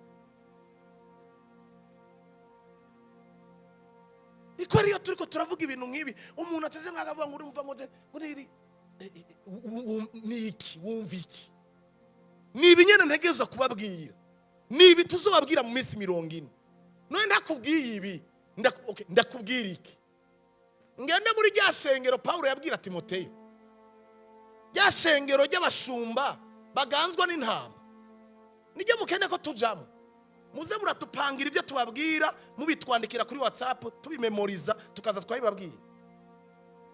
Iko ariyo turiko turavuga ibintu nk'ibi, umuntu ateze nk'agavuga ngo urumva ngo ni iki, wumva iki? Ni ibinyene ntegeza kubabwira, ni ibi tuzobabwira mu minsi 40. None ndakubwiye ibi, ndakubwira iki? Ngende muri rya shengero Paulo yabwira Timoteyo, rya shengero ry'abashumba baganzwa n'intama, nijye mukene ko tujamo. Muze muratupangira ibyo tubabwira, mubitwandikira kuri WhatsApp, tubimemoriza tukaza twabibabwira.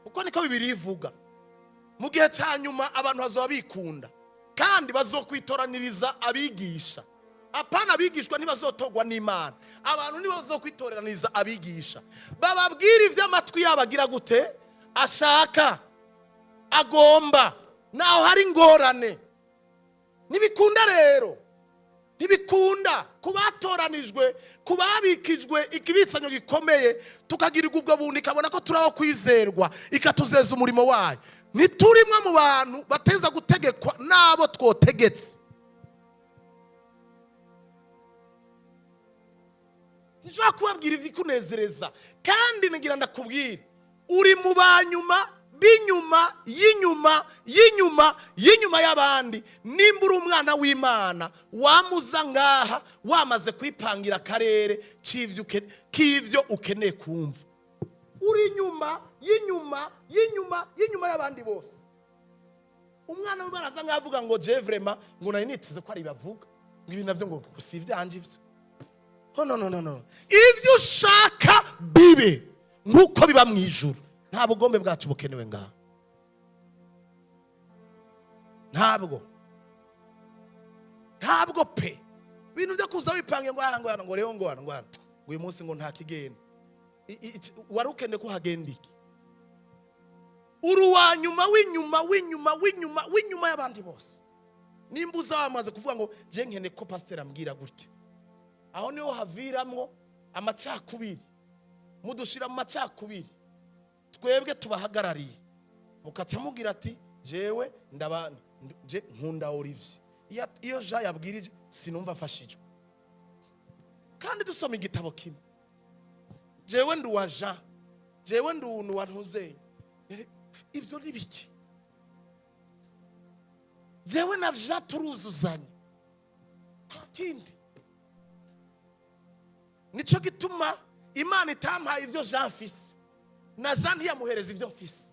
Uko niko Bibiliya ivuga. Mu gihe cya nyuma abantu bazoba bikunda kandi bazokwitoraniriza abigisha. Apana abigishwa ntibazotogwa n'Imana, abantu ntibazokwitoraniza abigisha. Bababwira ivyo amatwi yabagira gute ashaka, agomba, naho hari ngorane. Nibikunda rero, ntibikunda kubatoranijwe, kubabikijwe ikibitsanyo gikomeye, tukagirirwa ubwo buntu ikabona ko turaho kwizerwa, ikatuzeza umurimo wayo. Ntiturimwe mu bantu bateza gutegekwa nabo twotegetse. Sishobora kubabwira ivyikunezereza, kandi ngira ndakubwira, uri mu banyuma binyuma y'inyuma y'abandi. Nimba uri umwana w'Imana, wamuza ngaha wamaze kwipangira akarere k'ivyo ukeneye kumva. Uri inyuma y'abandi bose. Umwana w'Imana aza ngavuga ngo je vraiment ngo nari niteze ko ari bavuga ngo ibi navyo ngo si ivyanje ivyo. Oh no. Ivyo ushaka bibe nkuko biba mu ijuru. Nta bugombe bwacu bukenewe ngaha. Ntabwo pe. Bintu byo kuza wipange ngo rero ngo uyu munsi ngo nta kigenda. Wari ukene ko hagenda iki? Uruwa nyuma w'inyuma y'abandi bose. Nimba uzamaze kuvuga ngo je nkene ko pastor ambwira gutya, aho niho haviramwo amacakubiri. Mudushira mu macakubiri, twebwe tubahagarariye, mukaca mugira ati jewe nkunda Olivier. Iyo Jean yabwirije sinumva afashijwe. Kandi dusoma igitabo kimwe, jewe ndu wa Jean, jewe ndu wa Ntuzeye. Ivyo ni biki? Jewe na Jean turuzuzanye, kindi nico gituma Imana itampaye ivyo Jean afise, na Jean ntiyamuhereza ivyo mfise.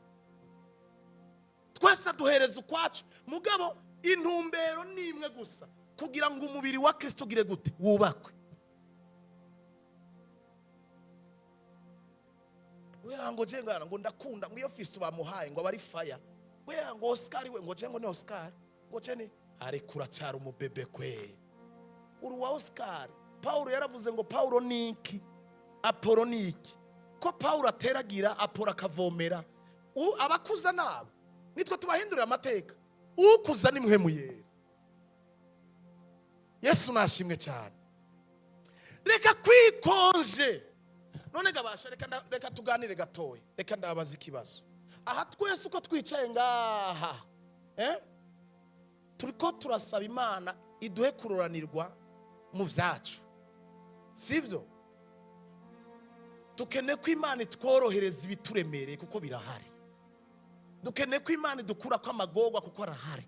Twese duhereza ukwacu, mugabo intumbero ni imwe gusa, kugira ngo umubiri wa Kristo ugire gute wubakwe. Weya ngo je ngo ndakunda ngo iyo fisi bamuhaye ngo abari fire. Weya ngo Oscar we ngo je ngo ni Oscar, ngo je ni arekura cyaro umubebe kwe. Uruwa Oscar. Paulo yaravuze ngo Paulo niki, Apolo niki. Ko Paulo ateragira, Apolo akavomera. Abakuza nabo nitwe tubahindurira amateka. Ukuza ni muhemu yera. Yesu nashimwe cyane. Reka kwikonje. None gabasha reka tuganire gatoya. Reka ndabaza ikibazo. Aha twese uko twicaye ngaha, turiko turasaba Imana iduhe kuroranirwa mu vyacu. Sivyo? Dukene ko Imana itworohereza ibituremereye kuko birahari. Dukene ko Imana idukura ko amagorwa kuko arahari.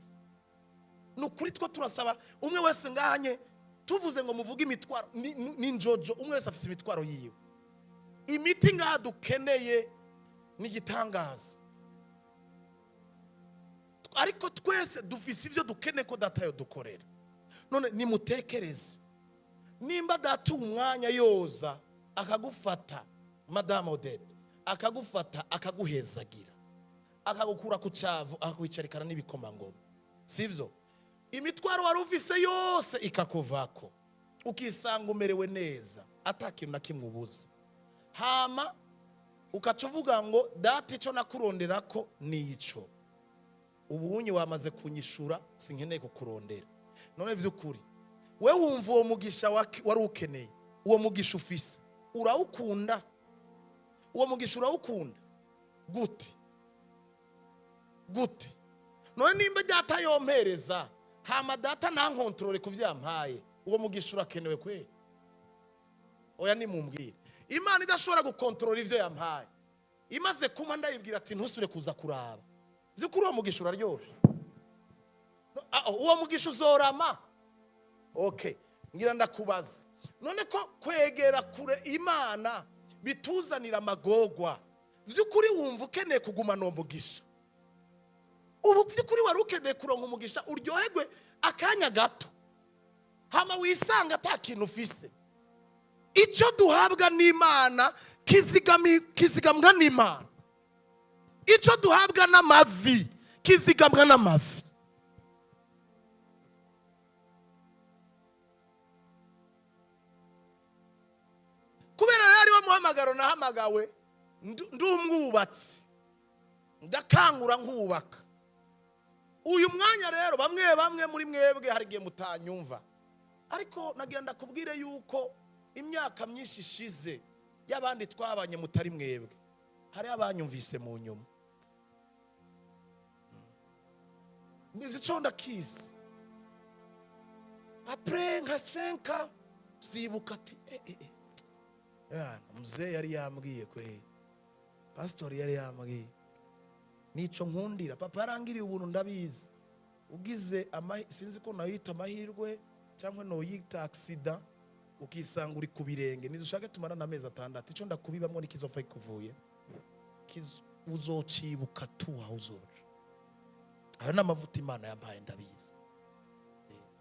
Nukuri two turasaba umwe wese ngahanye, tuvuze ngo muvuge imitwaro n'injojo, umwe wese afise imitwaro yiwe. Imiti ngaha dukeneye ni gitangaza. Ariko twese dufise ivyo dukene ko datayo dukorera. None nimutekereze, nimba data umwanya yoza akagufata Madame Odette, akagufata akaguhezagira, akagukura ku cyavu akakwicarikana n'ibikomangoma, sivyo? Imitwaro wari ufise yose ikakuvako, ukisanga umerewe neza atakintu na kimwe ubuze. Hama ukacuvuga ngo data ico nakuronderako ni ico, ubunye wamaze kunyishura sinkeneye kukurondera. none vy'ukuri we wumva uwo mugisha wari ukeneye, uwo mugisha ufise urawukunda? Uwo mugisha urawukunda gute? None nimba data yompereza hama data ntankontrole kuvyampaye, uwo mugisha urakenewe kwe? Oya nimumbwire. Imana idashobora gukontrola ivyo yampaye, imaze kuma ndayibwira ati ntusubire kuza kuraba, vy'ukuri uwo mugisha uraryoshe? Uwo mugisha uzorama? Okay, ngira ndakubaza, none ko kwegera kure Imana bituzanira amagorwa, vy'ukuri wumva ukeneye kugumana uwo mugisha? Ubu vy'ukuri wari ukeneye kuronka umugisha uryoherwe akanya gato, hama wisanga ata kintu ufise? Icyo duhabwa n'Imana kizigamwa n'Imana, icyo duhabwa n'amavi kizigamwa n'amavi. Kubera rero wa muhamagaro nahamagawe ndi umwubatsi, ndakangura nkubaka. Uyu mwanya rero bamwe muri mwebwe hari gihe mutanyumva, ariko nagenda kubwire yuko imyaka myinshi ishize y'abandi twabanye mutari mwebwe, hari abanyumvise mu nyuma. Mbivye cyo ndakizi après nka 5 zibuka ati mzee yari yambwiye kwe, pastor yari yambwiye nico nkundira. Papa yarangiriye ubuntu ndabizi, ugize sinzi ko nayita amahirwe cyangwa no yita accident ukisanga uri ku birenge, nidushake tumarana amezi 6, ico ndakubibamwe nikizopfa ikuvuye, uzocibuka tu aho uzoja. Aho n'amavuta Imana yampaye ndabizi.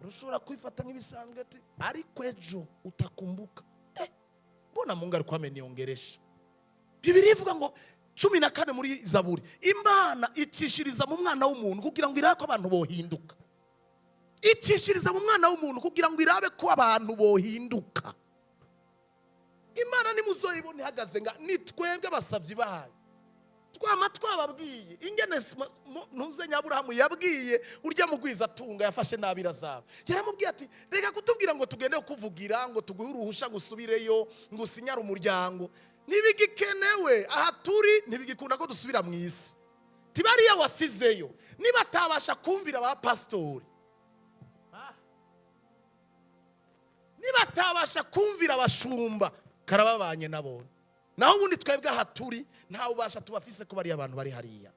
Rushobora kwifata nk'ibisanzwe ati ariko ejo utakumbuka, mbona Mungu ari kwamenyongeresha. Bibiri ivuga ngo 14 muri Zaburi, Imana icishiriza mu mwana w'umuntu kugira ngo irabe ko abantu bohinduka. Icishiriza mu mwana w'umuntu kugira ngo irabe ko abantu bohinduka. Imana nimuzoyibone ihagaze nga nitwebwe abasavyi bayo. Twama twababwiye ingene ntuze Nyaburahamu yabwiye urya mugwiza atunga yafashe nabi Lazaro. Yaramubwiye ati reka kutubwira ngo tugende kuvugira ngo tuguhe uruhusha gusubireyo ngo usinyare umuryango, nibigikenewe aha turi ntibigikunda ko dusubira mu isi. Tibariya wasizeyo niba tabasha kumvira ba pastori, niba tabasha kumvira abashumba karababanye nabone. Naho ubundi twebwe aha turi nta ubasha tubafise ko bari abantu bari hariya.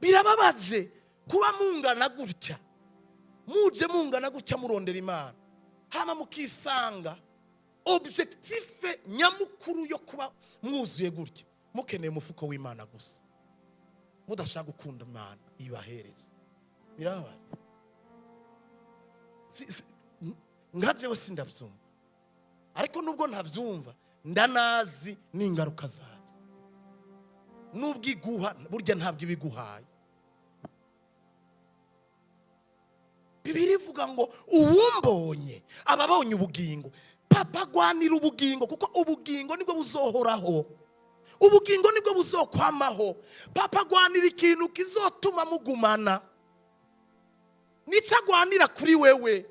Birababaje kuba mungana gutya, muje mungana gutya murondera Imana, hama mukisanga objectif nyamukuru yo kuba mwuzuye gutya mukeneye umufuko w'Imana gusa, mudashaka gukunda Imana ibahereza. Birababaje. Nkajewe sindavyumva, ariko nubwo ntavyumva ndanazi n'ingaruka zabyo. Nubwo iguha burya ntabwo ibiguhaye. Bibiri ivuga ngo uwumbonye ababonye ubugingo. Papa gwanira ubugingo kuko ubugingo nibwo buzohoraho, ubugingo nibwo buzokwamaho. Papa gwanira ikintu kizotuma mugumana, nica gwanira kuri wewe.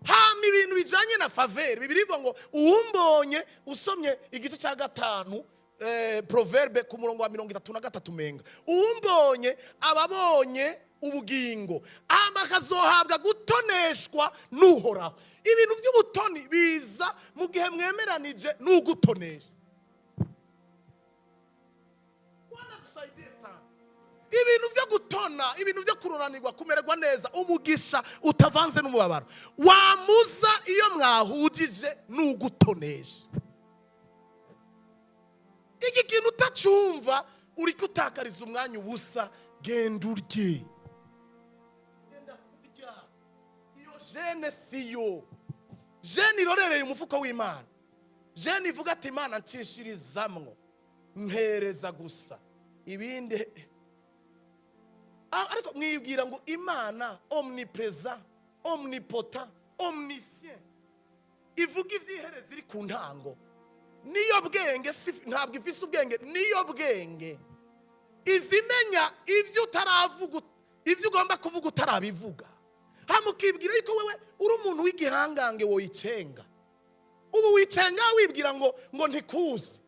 Hama ibintu bijanye na faveur. Bibiri ivuga ngo uwumbonye, usomye igice cya 5 Proverbe ku murongo wa 33 menga, uwumbonye ababonye ubugingo amba kazohabwa gutoneshwa n'Uhoraho. Ibintu by'ubutoni biza mu gihe mwemeranije n'ugutonesha. Ibintu byo gutona, ibintu byo kuroranirwa, kumererwa neza, umugisha utavanze n'umubabaro wamuza iyo mwahujije n'ugutonesha. Iki kintu utacumva uri kutakariza umwanya ubusa. Genda urye, genda kurya. Iyo jene siyo jene irorereye umufuko w'Imana. Jene ivuga ati Imana nshishirizamwo mpereza gusa ibindi. Ariko mwibwira ngo Imana omnipresent, omnipotent, omniscient ivuga ivyihereza iri ku ntango. Niyo bwenge ntabwo ifise ubwenge, niyo bwenge izimenya ivyo utaravuga, ivyo ugomba kuvuga utarabivuga. Hamukibwira yuko wewe uri umuntu w'igihangange woyicenga. Ubu wicenga wibwira ngo ntikuzi.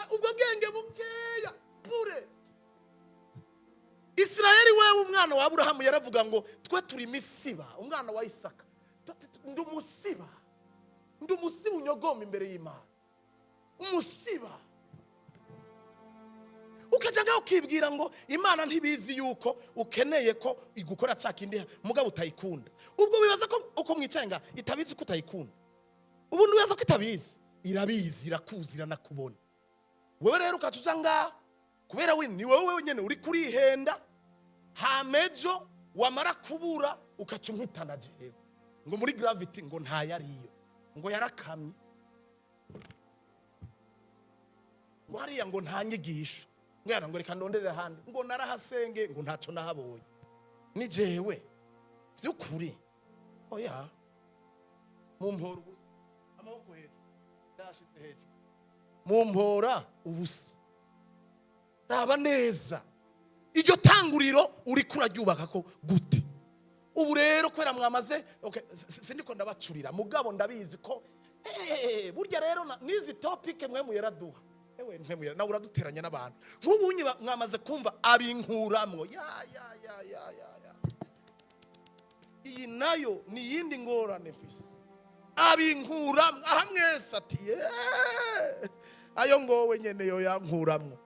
Ubwo bwenge bukeya bure. Israeli wewe umwana wa Aburahamu yaravuga ngo twe turi misiba, umwana wa Isaka. Ndumusiba unyogoma imbere y'Imana. Umusiba. Ukaja ngaho ukibwira ngo Imana ntibizi yuko ukeneye ko igukora cakindi mugabo utayikunda. Ubwo bibaza ko uko mwicenga itabizi ko utayikunda. Ubu nduyaza ko itabizi. Irabizi, irakuzi, iranakubona. Wewe rero ukacuja ngaho kubera ni wewe nyene uri kurihenda. Hamejo wamara kubura ukacumhitana jewe ngo muri gravity ngo nta yariyo ngo yarakamye wariya ngo nta nyigisho ngo reka ndonderera handi ngo narahasenge ngo ntaco nahabonye ni jewe vyukuri oya mumpora ubusa amaboko hejuru yashize hejuru mumpora ubusa raba neza iryo tanguriro uri kuraryubaka ko gute. Ubu rero kwera mwamaze okay sindiko ndabacurira mugabo ndabizi ko burya rero nizi topic mwe muyeraduha ewe mwe muyera na uraduteranya n'abantu nk'ubunyi mwamaze kumva abinkuramwo ya iyi nayo ni yindi ngorane fisi abinkuramwo aha mwese ati ayo ngowe nyene yo yankuramwo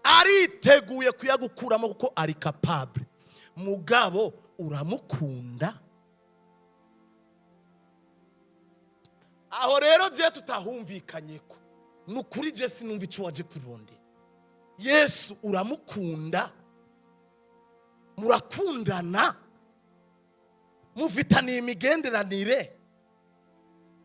ariteguye kuyagukuramo kuko ari capable mugabo uramukunda. Aho rero je tutahumvikanyeko nukuri je sinumva ico waje kuronde. Yesu uramukunda, murakundana, mufitaniye imigenderanire.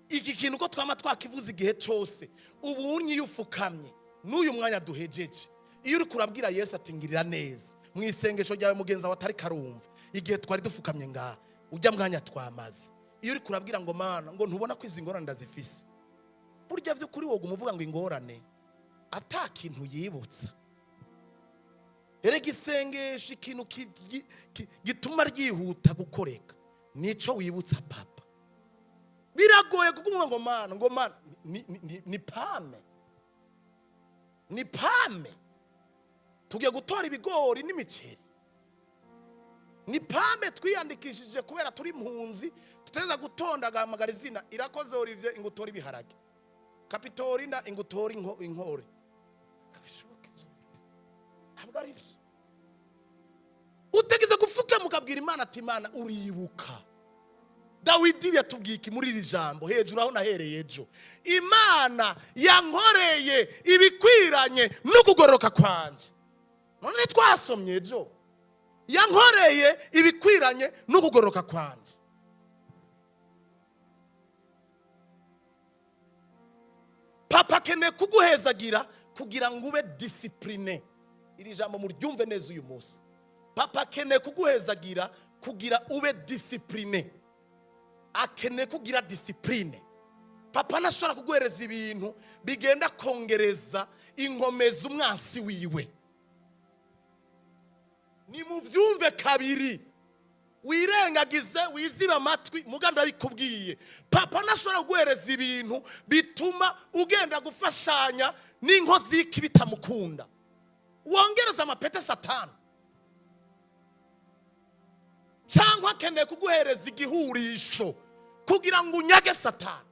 Iki kintu ko twama twakivuza igihe cyose ubunyi yufukamye n'uyu mwanya duhejeje. Iyo uri kurabwira Yesu ati ngirira neza mwisengesho ryawe mugenza watari karumva igihe twari dufukamye ngaha ujya mwanya twamaze. Iyo uri kurabwira ngo Mana ngo ntubona ko izi ngorane ndazifise burya vyo kuri wowe umuvuga ngo ingorane atakintu yibutsa. Erega isengesho ikintu gituma ryihuta gukoreka nico wibutsa papa. Biragoye kukumva ngo Mana ni pame tugiye gutora ibigori n'imiceri ni pame twiyandikishije kubera turi impunzi tuteza gutonda gahamagara izina Irakoze Olivier ingutora ibiharage Kapitorinda ingutora inkore ntabwo ari byo utegeze gufuka mukabwira Imana ati Imana uribuka Dawidi yatubwiye iki muri iri jambo hejuru aho nahereye ejo Imana yankoreye ibikwiranye no kugororoka kwanje none twasomye ejo yankoreye ibikwiranye no kugororoka kwanje. Papa keneye kuguhezagira kugira ngo ube discipline. Iri jambo muryumve neza uyu munsi. Papa keneye kuguhezagira kugira ube discipline. Akeneye kugira discipline. Papa nashobora kuguhereza ibintu bigenda kongereza inkomeza umwansi wiwe. Ni muvyumve kabiri wirengagize wiziba amatwi muganda bikubwiye. Papa nashobora kuguhereza ibintu bituma ugenda gufashanya n'inkozi y'ikibitamukunda wongereza amapete Satani. Cyangwa akeneye kuguhereza igihurisho kugira ngo unyage Satani.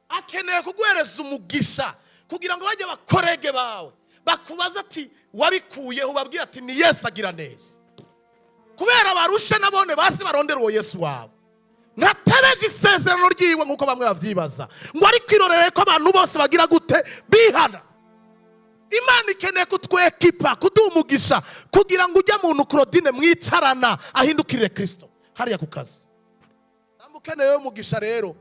Akeneye kuguhereza umugisha kugira ngo bajye bakorege bawe bakubaza ati wabikuyeho ubabwira ati ni Yesu agira neza kubera barushe nabone basi barondera uwo Yesu wabo ntatebeje isezerano ryiwe nkuko bamwe bavyibaza ngo ari kwirorere ko abantu bose bagira gute bihana. Imana ikeneye kutwekipa kudumugisha kugira ngo ujya muntu Claudine mwicarana ahindukire Kristo hariya ku kazi. Namukeneye umugisha rero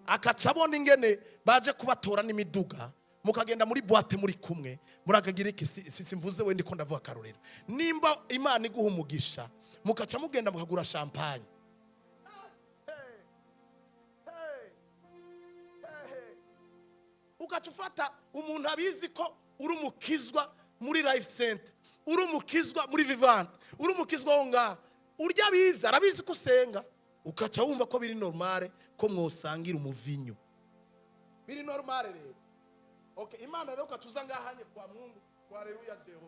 akacabona ingene baje kubatora n'imiduga mukagenda muri boîte muri kumwe murakagira iki simvuze we ndiko ndavuga karorero. Nimba Imana iguha umugisha mukaca mugenda mukagura champagne ugaca ufata umuntu abizi ko uri umukizwa muri Life Center, uri umukizwa muri Vivant, uri umukizwa aho ngaho, urya abizi arabizi ko usenga, ugaca wumva ko biri normale ko mwosangira umuvinyo, biri normale rero. Okay, Imana rero ugaca uza ngahanye kwa Mungu, kwa Haleluya Jehova,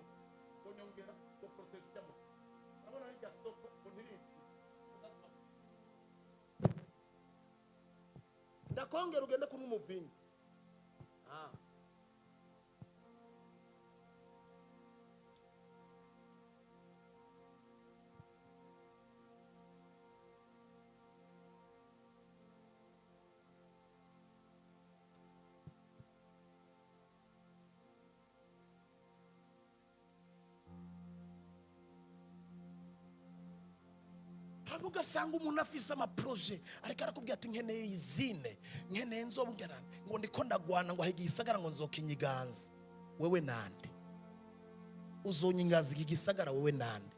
ko nyongera ko protect cyamo, abona ni gasoko ko ntirinzi ndakongera ugende kunywa umuvinyo. Haba ugasanga umuntu afise amaproje ariko arakubwira ati nkeneye izine, nkeneye nzobugera ngo ndiko ndagwana ngo ahiga igisagara ngo nzokinyiganza. Wewe nande? Uzonyingaza iki gisagara wewe nande?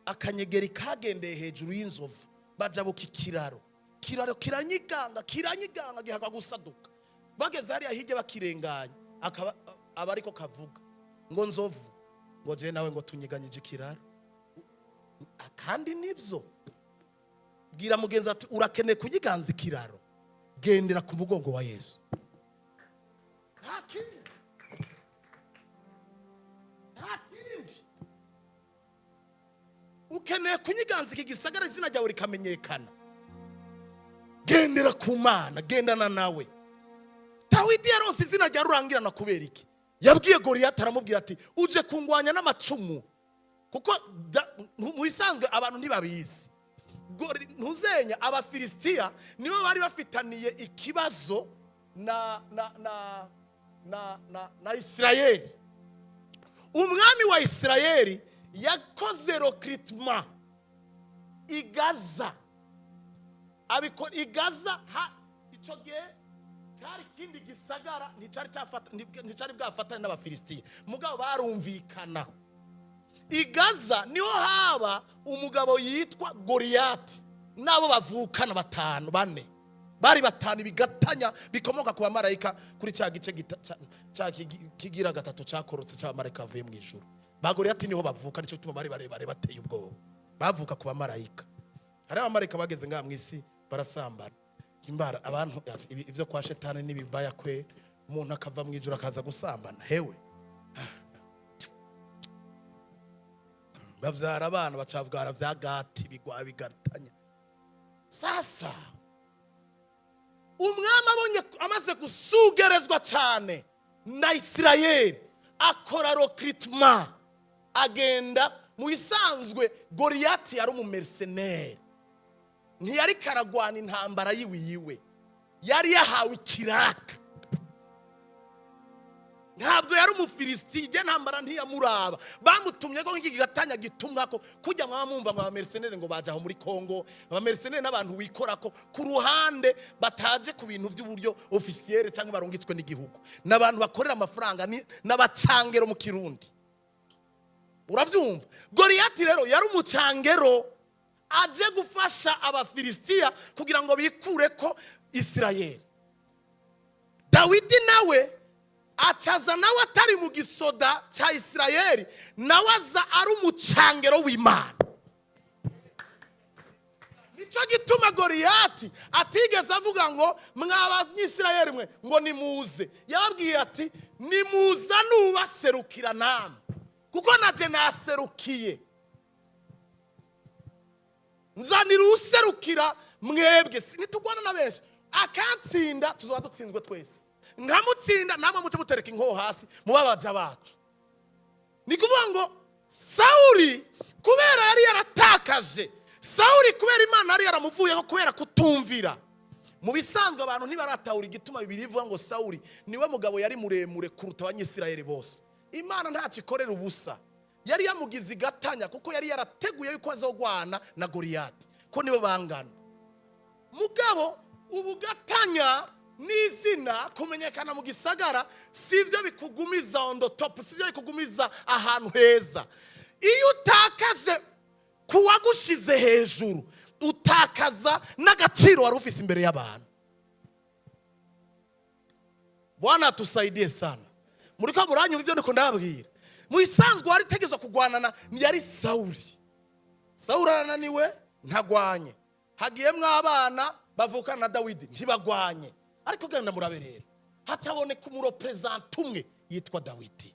Akanyegeri kagendeye hejuru y'inzovu bajabuka ikiraro, kiraro kiranyiganga gihaga gusaduka, bageze hariya hirya bakirenganya akaba abariko kavuga ngo nzovu ngo je nawe ngo tunyiganyije ikiraro. Kandi nivyo bwira mugenzi ati urakeneye kuyiganza ikiraro, gendera ku mugongo wa Yesu. Ntakindi ukeneye kunyiganza iki gisagara izina ryawe rikamenyekana, gendera ku Mana, gendana nawe. Dawidi yaronse izina rya rurangirana kubera iki? Yabwiye Goliyati aramubwira ati uje kungwanya n'amacumu, kuko mu isanzwe abantu ntibabizi. Ntuzenya Abafilisitiya nibo bari bafitaniye ikibazo na Isirayeli. Umwami wa Isirayeli yakoze recruitment igaza, abikora igaza ico gihe cyari kindi gisagara nticari bwafatanye n'Abafilisitiya, mugabo barumvikana. Igaza niho haba umugabo yitwa Goliyati nabo bavukana bane bari batanu bigatanya bikomoka ku bamarayika kuri cya gice kigira gatatu cyakorotse cy'abamarayika bavuye mu ijuru. Ba Goliyati niho bavuka, nicyo gituma bari barebare bateye ubwoba, bavuka ku bamarayika. Hari abamarayika bageze ngaha mu isi barasambana, imbara abantu ivyo kwa shetani n'ibibaya kwe, umuntu akava mu ijuru akaza gusambana. Hewe bavyara abana bacavugara vya Gati bigwa bigatanya. Sasa umwami abonye amaze gusugerezwa cyane na Isirayeli, akora recruitment agenda. Mu isanzwe Goliyati yari umumercenaire, ntiyari karagwana intambara yiwiwe, yari yahawe ikiraka. Ntabwo yari umufilisitiya, ntambara ntiyamuraba. Bamutumye ko ngiki gatanya gitumwa ko kujya mwamumva ngo abamercenaire ngo baje aho muri Kongo. Abamercenaire n'abantu wikora ko ku ruhande bataje ku bintu by'uburyo officiel cyangwa barungitswe n'igihugu, n'abantu bakorera amafaranga n'abacangero mu Kirundi. Uravyumva? Goliyati rero yari umucangero aje gufasha Abafilisitiya kugira ngo bikure ko Isirayeli. Dawidi nawe acaza nawe atari mu gisoda cya Isirayeli, nawe aza ari umucangero w'Imana. Nicyo gituma Goliyati atigeze avuga ngo mw'Abanyisirayeli mwe ngo nimuze. Yababwiye ati nimuza nubaserukira namwe, kuko naje naserukiye. Nzanira userukira mwebwe, nitugwana na benshi akatsinda tuzoba dutsinzwe twese. Nkamutsinda namwe muce mutereka inkoho hasi mubabaja bacu. Ni kuvuga ngo Sauli kubera yari yaratakaje, Sauli kubera Imana yari yaramuvuyeho kubera kutumvira. Mu bisanzwe abantu ntibaratahura igituma Bibiliya ivuga ngo Sauli niwe mugabo yari muremure kuruta Abanyisirayeli bose. Imana ntacikorera ubusa, yari yamugize igatanya kuko yari yarateguye yuko azogwana na Goliyati ko niwe bangana. Mugabo ubugatanya n'izina kumenyekana mu gisagara sivyo bikugumiza on the top, sivyo bikugumiza ahantu heza. Iyo utakaje kuwagushize hejuru, utakaza n'agaciro wari ufise imbere y'abantu. Bwana tusaidie sana. Muriko muranyumva ivyo ndiko ndababwira. Mu isanzwe wari tegezwa kugwanana ni yari Sawuli. Sawuli arananiwe ntagwanye. Hagiyemwo abana bavukana na Dawidi ntibagwanye. Ariko genda murabe rero. Hataboneka umurepresent umwe yitwa Dawidi.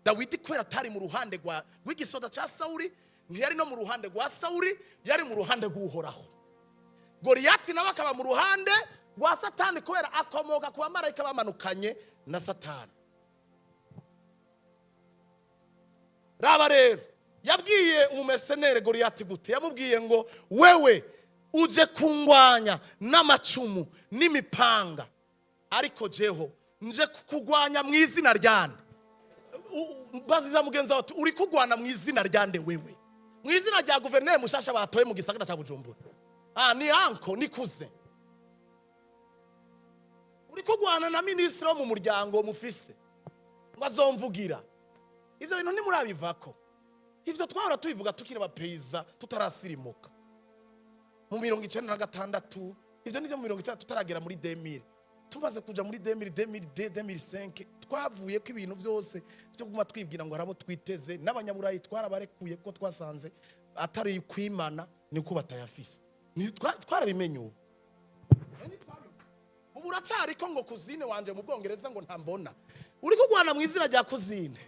Dawidi kwera atari mu ruhande rw'igisoda cya Sawuli, ntiyari no mu ruhande rwa Sawuli, yari mu ruhande rw'Uhoraho. Goliyati nawe akaba mu ruhande rwa Satani kwera akomoka ku bamarayika bamanukanye na Satani. Raba rero yabwiye umumercenere Goliyati gute? Yamubwiye ngo wewe uje kungwanya n'amacumu n'imipanga, ariko jeho nje kugwanya mu izina ryande. Baziza mugenzi wawe uri kugwana mu izina ryande wewe? Mu izina rya guverineri mushasha batoye mu gisagara cya Bujumbura. Ni anko nikuze. Uri kugwana na ministre wo mu muryango mufise ngo azomvugira. Ivyo bintu ntimurabivako. Ivyo twahora tubivuga tukiri abapeiza tutarasirimuka. Mu 1996 ivyo nivyo mu 1996 tutaragera muri 2000. Tumaze kuja muri 2005 twavuye ko ibintu byose byo guma twibwira ngo arabo twiteze n'abanyaburayi twarabarekuye ko twasanze atari kwimana niko batayafise. Ni twarabimenye ubu. Ubu uracari ko ngo kuzine wanje mu Bwongereza ngo ntambona. Uri kugwana mu izina rya kuzine.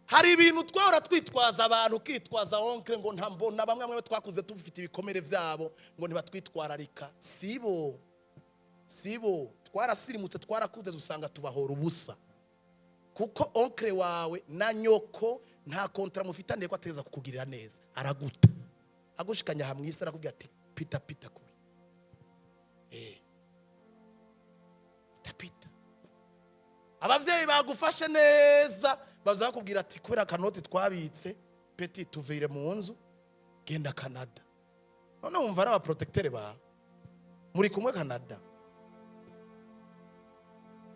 Hari ibintu twahora twitwaza abantu, kitwaza onkle ngo ntambona, bamwe bamwe twakuze tufite ibikomere vyabo ngo ntibatwitwararika. Sibo twarasirimutse twarakuze dusanga tubahora ubusa, kuko onkle wawe na nyoko nta kontra mufitaniye ko ateza kukugirira neza. Araguta agushikanya hamwe isi arakubwira ati pita kuri pita. Abavyeyi bagufashe neza baza kubwira ati kubera kanoti twabitse peti tuvire mu nzu genda Canada. None wumva ari abaprotecteur ba muri kumwe Canada.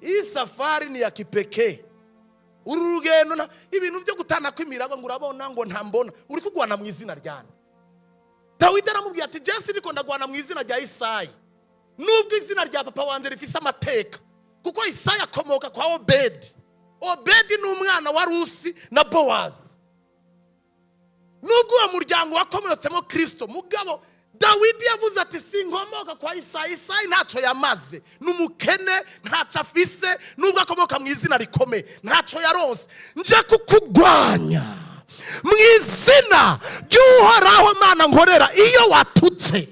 Iyi safari ni ya kipekee. Urugendo ibintu byo gutana kwimirago ngo urabona ngo ntambona. Uri kugwana mu izina ryane? Dawidi aramubwira ati Jesse niko ndagwana mu izina rya Isayi, nubwo izina rya papa wanje rifise amateka, kuko Isayi akomoka kwa Obedi. Obedi ni umwana wa Rusi na Bowazi, nubwo uwo muryango wakomotsemo Kristo. Mugabo Dawidi yavuze ati sinkomoka kwa Isayi. Isayi ntaco yamaze, numukene ntaco afise, nubwo akomoka mu izina rikomeye ntaco yaronse. Nje kukugwanya mu izina ry'Uhoraho Mana nkorera. Iyo watutse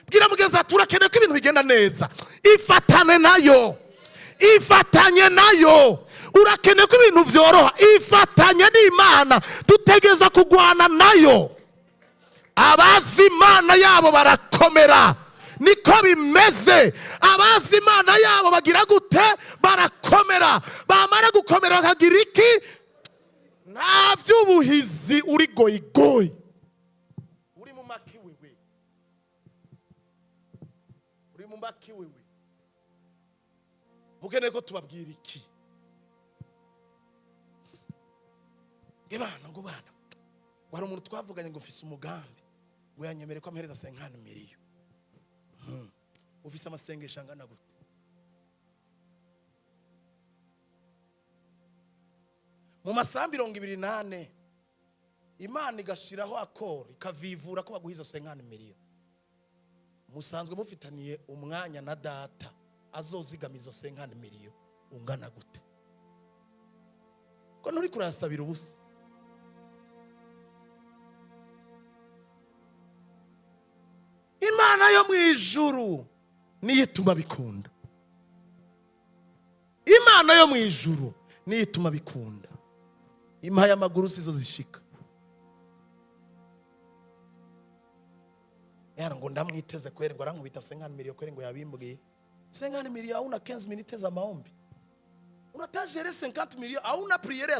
bwira mugenzi ati urakeneye ko ibintu bigenda neza, ifatane nayo, ifatanye nayo. Urakeneye ko ibintu vyoroha, ifatanye n'Imana. Tutegeza kugwana nayo. Abazi Imana yabo barakomera, niko bimeze. Abazi Imana yabo bagira gute? Barakomera. Bamara gukomera bakagira iki? Nta vy'ubuhizi uri goyigoyi. Uri mu maki wewe, uri mu maki wewe. Mukeneye ko tubabwira iki? Ngo bana wari umuntu twavuganye ngo ufise umugambi, ngo yanyemere ko amhereza 50 miliyo. Ufise amasengesho angana gute? Mu masambi 28 Imana igashiraho akori ikavivura ko baguhizo 50 miliyo. Musanzwe mufitaniye umwanya na data azozigamizo 50 miliyo ungana gute? Ko nuri kurasabira ubusa. Imana yo mwijuru niyo ituma bikunda. Imana yo mwijuru niyo ituma bikunda. Impa y'amaguru sizo zishika. Yana ngo ndamwiteze kwerwa arankubita 50 miliyo kwere ngo yabimbwiye. 50 miliyo hauna 15 minutes za maombi. Unataje 50 miliyo hauna priere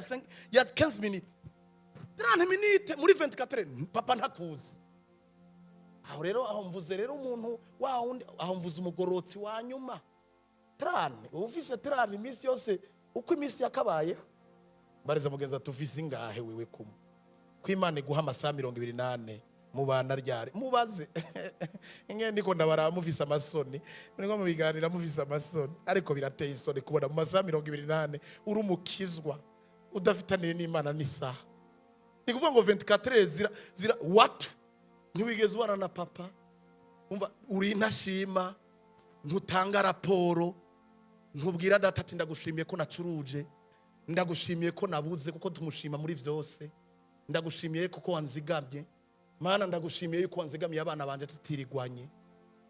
ya 15 minutes. 30 minutes muri 24 papa ntakuzi. Aho rero aho mvuze rero umuntu wawundi, aho mvuze umugorotsi wa nyuma. 30 ufise 30 iminsi yose uko iminsi yakabaye. Bariza mugenza tufise ingahe wewe kumwe? ko Imana iguha amasaha 28 mubana ryari mubaze inge ndiko ndabara mufise amasoni niko mubiganira mufise amasoni ariko birateye isoni kubona mu masaha 28 uri umukizwa udafitaniye n'Imana n'isaha. Ni kuvuga ngo 24 zira what ntiwigeze ubana na papa, umva uri ntashima, ntutanga raporo, ntubwira data ati ndagushimiye ko nacuruje, ndagushimiye ko nabuze kuko tumushima muri vyose, ndagushimiye kuko wanzigamye Mana, ndagushimiye yuko wanzigamiye abana banje tutirigwanye,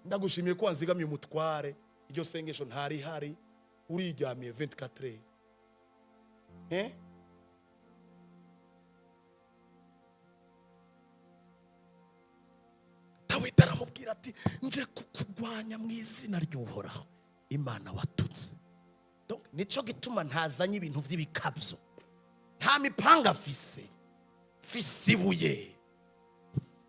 ndagushimiye ko wanzigamiye umutware, iryo sengesho ntari hari, uriryamiye 24 Dawidi aramubwira ati nje kukugwanya mu izina ry'Uhoraho Imana watutse. Donc nico gituma ntazanye ibintu vy'ibikabyo, nta mipanga afise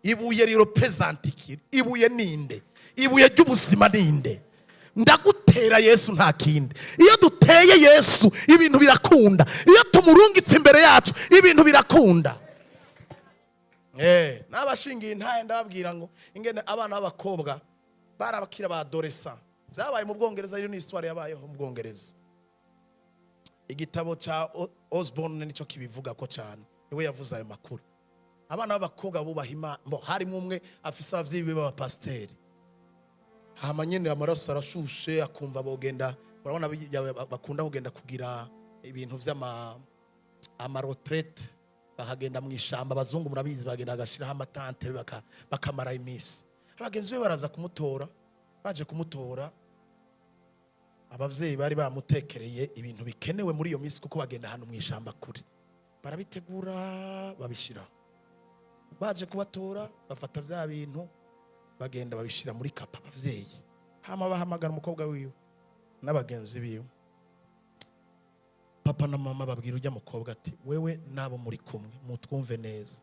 ibuye rirepresenta iki? Ibuye ninde? Ibuye ry'ubuzima ninde? Ndagutera Yesu nta kindi. Iyo duteye Yesu ibintu birakunda, iyo tumurungitse imbere yacu ibintu birakunda. N'abashingiye intaye ndababwira ngo ingene abana b'abakobwa barabakira ba adolescent byabaye mu Bwongereza. Iyo ni histoire yabayeho mu Bwongereza. Igitabo cha Osborne nico kibivuga ko cyane, niwe yavuze ayo makuru. Abana b'abakobwa bubaha Imana, harimo umwe afise abavyeyi be b'abapasteri, hama nyene amaraso arashushe akumva bogenda, urabona bakunda kugenda kugira ibintu vy'ama retraite, bakagenda mu ishamba, abazungu murabizi bagenda agashiraho amatante bakamara imisi. Abagenzi be baraza kumutora, baje kumutora, abavyeyi bari bamutekereye ibintu bikenewe muri iyo misi kuko bagenda hano mu ishamba kuri, barabitegura babishiraho. Baje kubatora bafata vya bintu bagenda babishira muri kapa abavyeyi, hama bahamagara umukobwa wiwe n'abagenzi biwe. Papa na mama babwira ujya mukobwa ati wewe nabo muri kumwe mutwumve neza,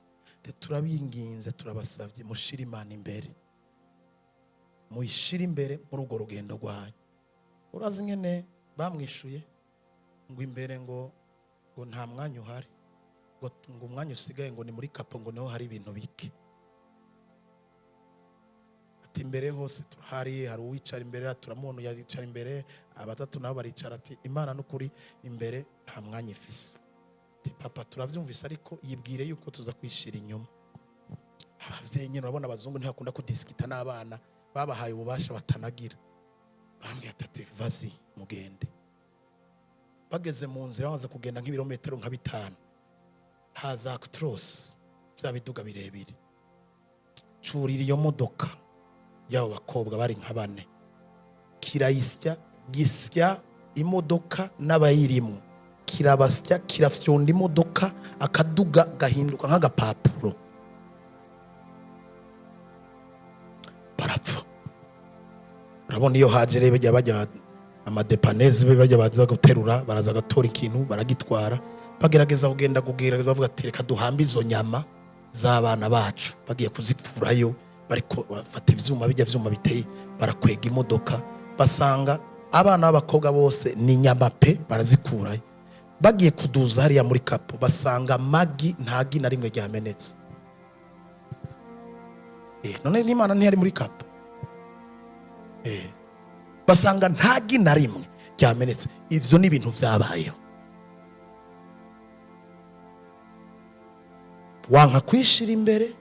turabinginze turabasavye mushira Imana imbere, muyishira imbere muri urwo rugendo rwanyu. Urazi ngene bamwishuye ngo imbere ngo nta mwanya uhari, ngo umwanya usigaye ngo ni muri kapo, ngo niho hari ibintu bike. Ati imbere hose turahari, hari uwicara imbere, turamuntu yicara imbere, abatatu nabo baricara. Ati Imana n'ukuri imbere nta mwanya ifise. Ati papa turavyumvise ariko yibwire yuko tuza kwishira inyuma. Abavyeyi nyine urabona abazungu ntibakunda kudiskita n'abana, babahaye ububasha batanagira. Bambwiye ati vazi mugende. Bageze mu nzira bamaze kugenda nk'ibirometero nka 5, haza actros bya biduga birebire, curira iyo modoka y'abo bakobwa bari nka 4, kirayisya gisya imodoka n'abayirimo, kirabasya kirafyonda imodoka, akaduga gahinduka nk'agapapuro, barapfa. Urabona iyo haje rebe bajya amadepaneze be bajya baza guterura, baraza gatora ikintu baragitwara, bagerageza kugenda kugerageza bavuga ati reka duhambe izo nyama z'abana bacu, bagiye kuzipfurayo, bariko bafata ivyuma bijya vyuma biteye, barakwega imodoka, basanga abana b'abakobwa bose ni nyama pe, barazikurayo. Bagiye kuduza hariya muri kapo, basanga magi ntagi na rimwe ryamenetse. None n'Imana ntiyari muri kapo. Basanga ntagi na rimwe ryamenetse. Ivyo ni ibintu vyabayeho. Wanka kwishira imbere,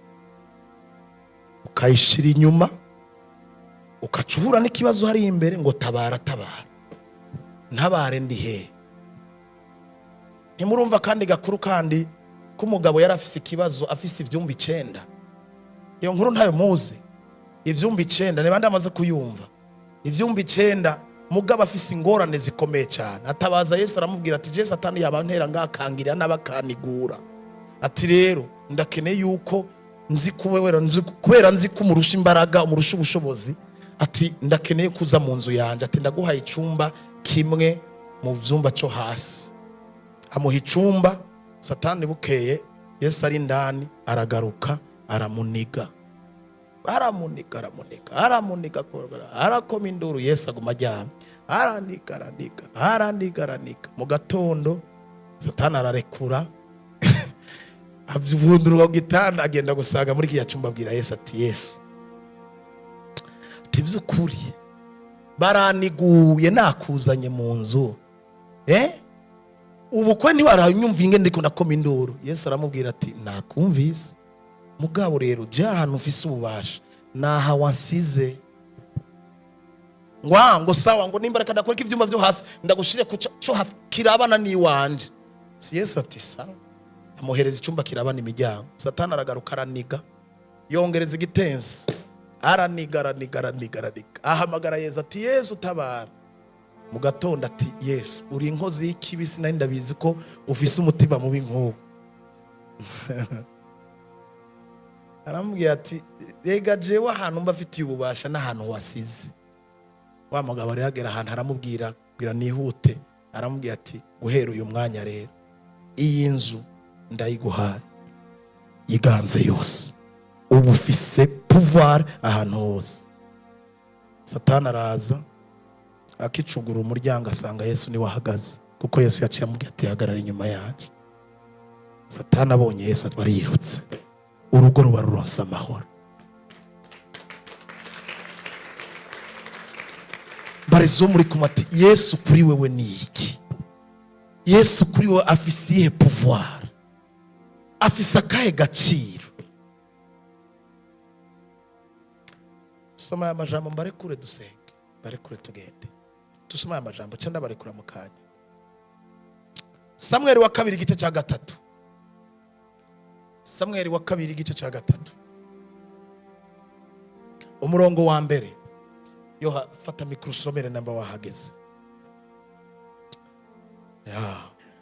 ukayishira inyuma, ukacuhura n'ikibazo hari imbere ngo tabara ntabare ndi he. Ntimurumva kandi gakuru kandi ko umugabo yari afise ikibazo, afise ivyumba 9. Iyo nkuru ntayo muzi. Ivyumba 9 ni bandi amaze kuyumva. Ivyumba 9 mugabo afise ingorane zikomeye cyane. Atabaza Yesu aramubwira ati je Satani yabantera ngakangirira n'abakanigura. Ati rero ndakeneye yuko nzi kubera nzi kumurusha imbaraga, umurusha ubushobozi. Ati ndakeneye kuza mu nzu yanje. Ati ndaguhaye icumba kimwe mu vyumba cyo hasi. Amuha icumba. Satani bukeye Yesu ari ndani aragaruka aramuniga. Aramuniga arakoma induru. Yesu aguma ajyana araniga. Mu gatondo Satani ararekura avundurwa ku gitanda agenda gusanga muri kiya cyumba abwira Yesu ati Yesu ati by'ukuri baraniguye nakuzanye mu nzu ubukwe ntiwaranyumva inge ndiko nakoma induru. Yesu aramubwira ati nakumvise mugabo rero jya ahantu ufise ububasha naha wansize ngo sawa ngo nimba reka ndakora ivyuma byo hasi ndagushire cyo hafi kirabana niwanje. Yesu ati sawa amuhereza icyumba kirabana imiryango. Satani aragaruka araniga yongereza igitensi araniga ahamagara Yesu ati Yesu tabara. Mu gatondo ati Yesu uri inkozi y'ikibi sinari ndabizi ko ufise umutima mubi nk'uwo. Aramubwira ati rega jewe ahantu mba afitiye ububasha n'ahantu wasize. Wa mugabo rero agera ahantu aramubwira nihute. Aramubwira ati guhera uyu mwanya rero iyi nzu ndayiguhaye yiganze yose ubu ufise pouvoir ahantu hose. Satani araza akicugura umuryango asanga Yesu niwe ahagaze kuko Yesu yaciye amubwira ati hagarara inyuma yaje. Satani abonye Yesu atwari yirutse urugo ruba ruronsa amahoro. Barizo muri kumati Yesu kuri wewe ni iki? Yesu kuri wewe afise iyihe pouvoir? Afise akahe gaciro? Soma aya majambo mbarekure dusenge, barekure tugende. Tusoma aya majambo cyenda barekura mu kanya. Samweli wa kabiri igice cya gatatu. Samweli wa kabiri igice cya gatatu. Umurongo wa mbere. Yo fata mikro usomere namba wahageze.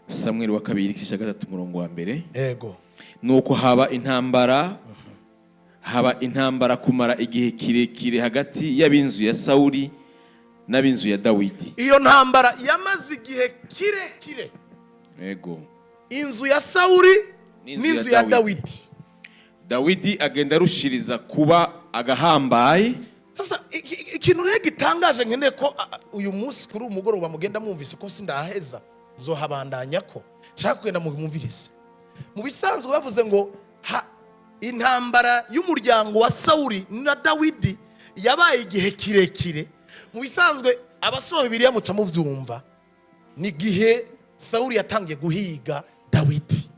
Samweli wa kabiri igice cya gatatu umurongo wa mbere. Yego. Nuko haba intambara kumara igihe kirekire hagati y'abinzu ya Sawuli n'abinzu ya Dawidi. Iyo ntambara yamaze igihe kirekire. Yego. Inzu ya Sawuli n'inzu ya Dawidi. Dawidi agenda arushiriza kuba agahambaye. Sasa ikintu rero gitangaje nkene ko uyu munsi kuri umugoroba mugenda mwumvise ko sindaheza nzohabandanya ko shaka kugenda mu mwumvirize. Mu bisanzwe bavuze ngo intambara y'umuryango wa Sawuli na Dawidi yabaye igihe kirekire. Mu bisanzwe abasoma Bibiliya muca muvyumva ni gihe Sawuli yatangiye guhiga Dawidi.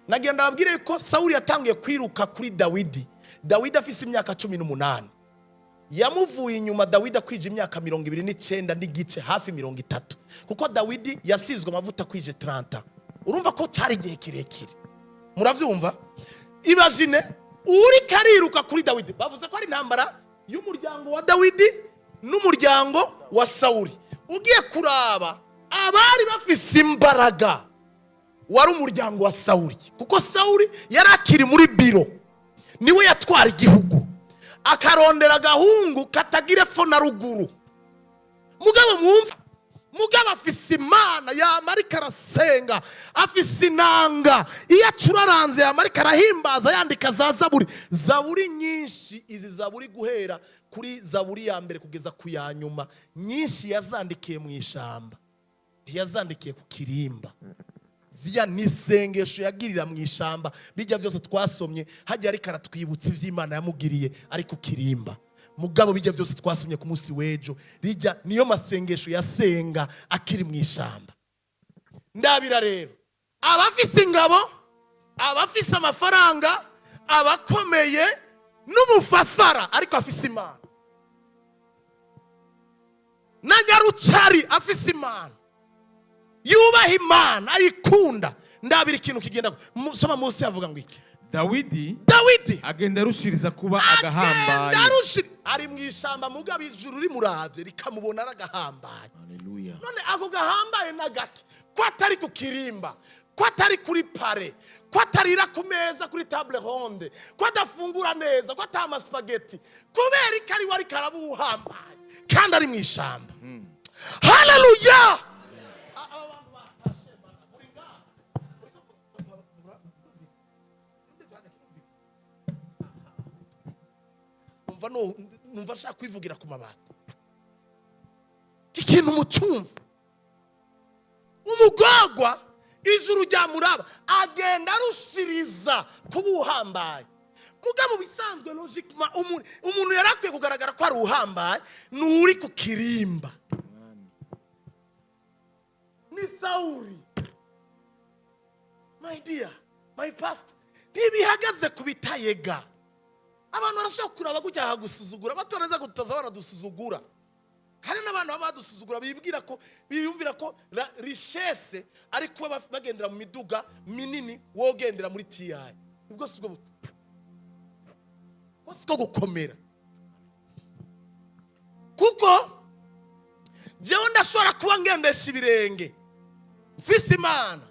Nagenda babwire ko Sawuli yatangiye kwiruka kuri Dawidi. Dawidi afise imyaka 18. Yamuvuye inyuma Dawidi akwije imyaka 29 n'igice hafi 30 kuko Dawidi yasizwe amavuta kwije 30. Urumva ko cyari igihe kirekire. Muravyumva? Imagine uri kariruka kuri Dawidi. Bavuze ko ari intambara y'umuryango wa Dawidi n'umuryango wa Sawuli. Ugiye kuraba abari bafise imbaraga wari umuryango wa Sawuli kuko Sawuli yarakiri muri biro niwe yatwara igihugu akarondera gahungu katagira fo na ruguru. Mugabo mwumva mugabo afise Imana yamarika arasenga afise inanga iyo acuraranze yamarika arahimbaza yandika za zaburi nyinshi. Izi zaburi guhera kuri zaburi ya mbere kugeza ku ya nyuma nyinshi yazandikiye mu ishamba ntiyazandikiye ku kirimba. Ziya nisengesho yagirira mu ishamba bijya byose twasomye hajya ari karatwibutsa ivy'Imana yamugiriye ari ku kirimba. Mugabo bijya byose twasomye ku munsi wejo rijya niyo masengesho yasenga akiri mu ishamba. Ndabira rero abafise ingabo abafise amafaranga abakomeye n'umufafara ariko afise Imana na Nyarucari afise Imana yubaha Imana ayikunda. Ndabira ikintu kigenda soma munsi yavuga ngo iki? Dawidi agenda arushiriza kuba agahambaye. Ari mu ishamba mugabo ijuru rimuravye rikamubona aragahambaye. Haleluya. None ako gahambaye nagaki ko atari ku kirimba ko atari kuri pare ko atarira ku meza kuri table ronde ko adafungura neza ko atama spaghetti kubera ikari wari karabuhambaye kandi ari mu ishamba. Haleluya. Numva nshaka kwivugira ku mabati. Ikintu mucumva umugogwa ijuru ryamuraba agenda arushiriza kuba uhambaye. Muga mu bisanzwe logiquement umuntu yarakwiye kugaragara ko ari uhambaye nuri ku kirimba. Ni Sauli. My dear, my pastor, ntibihagaze kubitayega. Abantu barashaka kuraba gujya gusuzugura, batoneza gutaza baradusuzugura. Hari n'abantu bamadusuzugura bibwira ko biyumvira ko richesse ari kuba bagendera mu miduga minini wogendera muri TI. Ubwo sibwo siko gukomera. Kuko jewe ndashobora kuba ngendesha ibirenge mfise Imana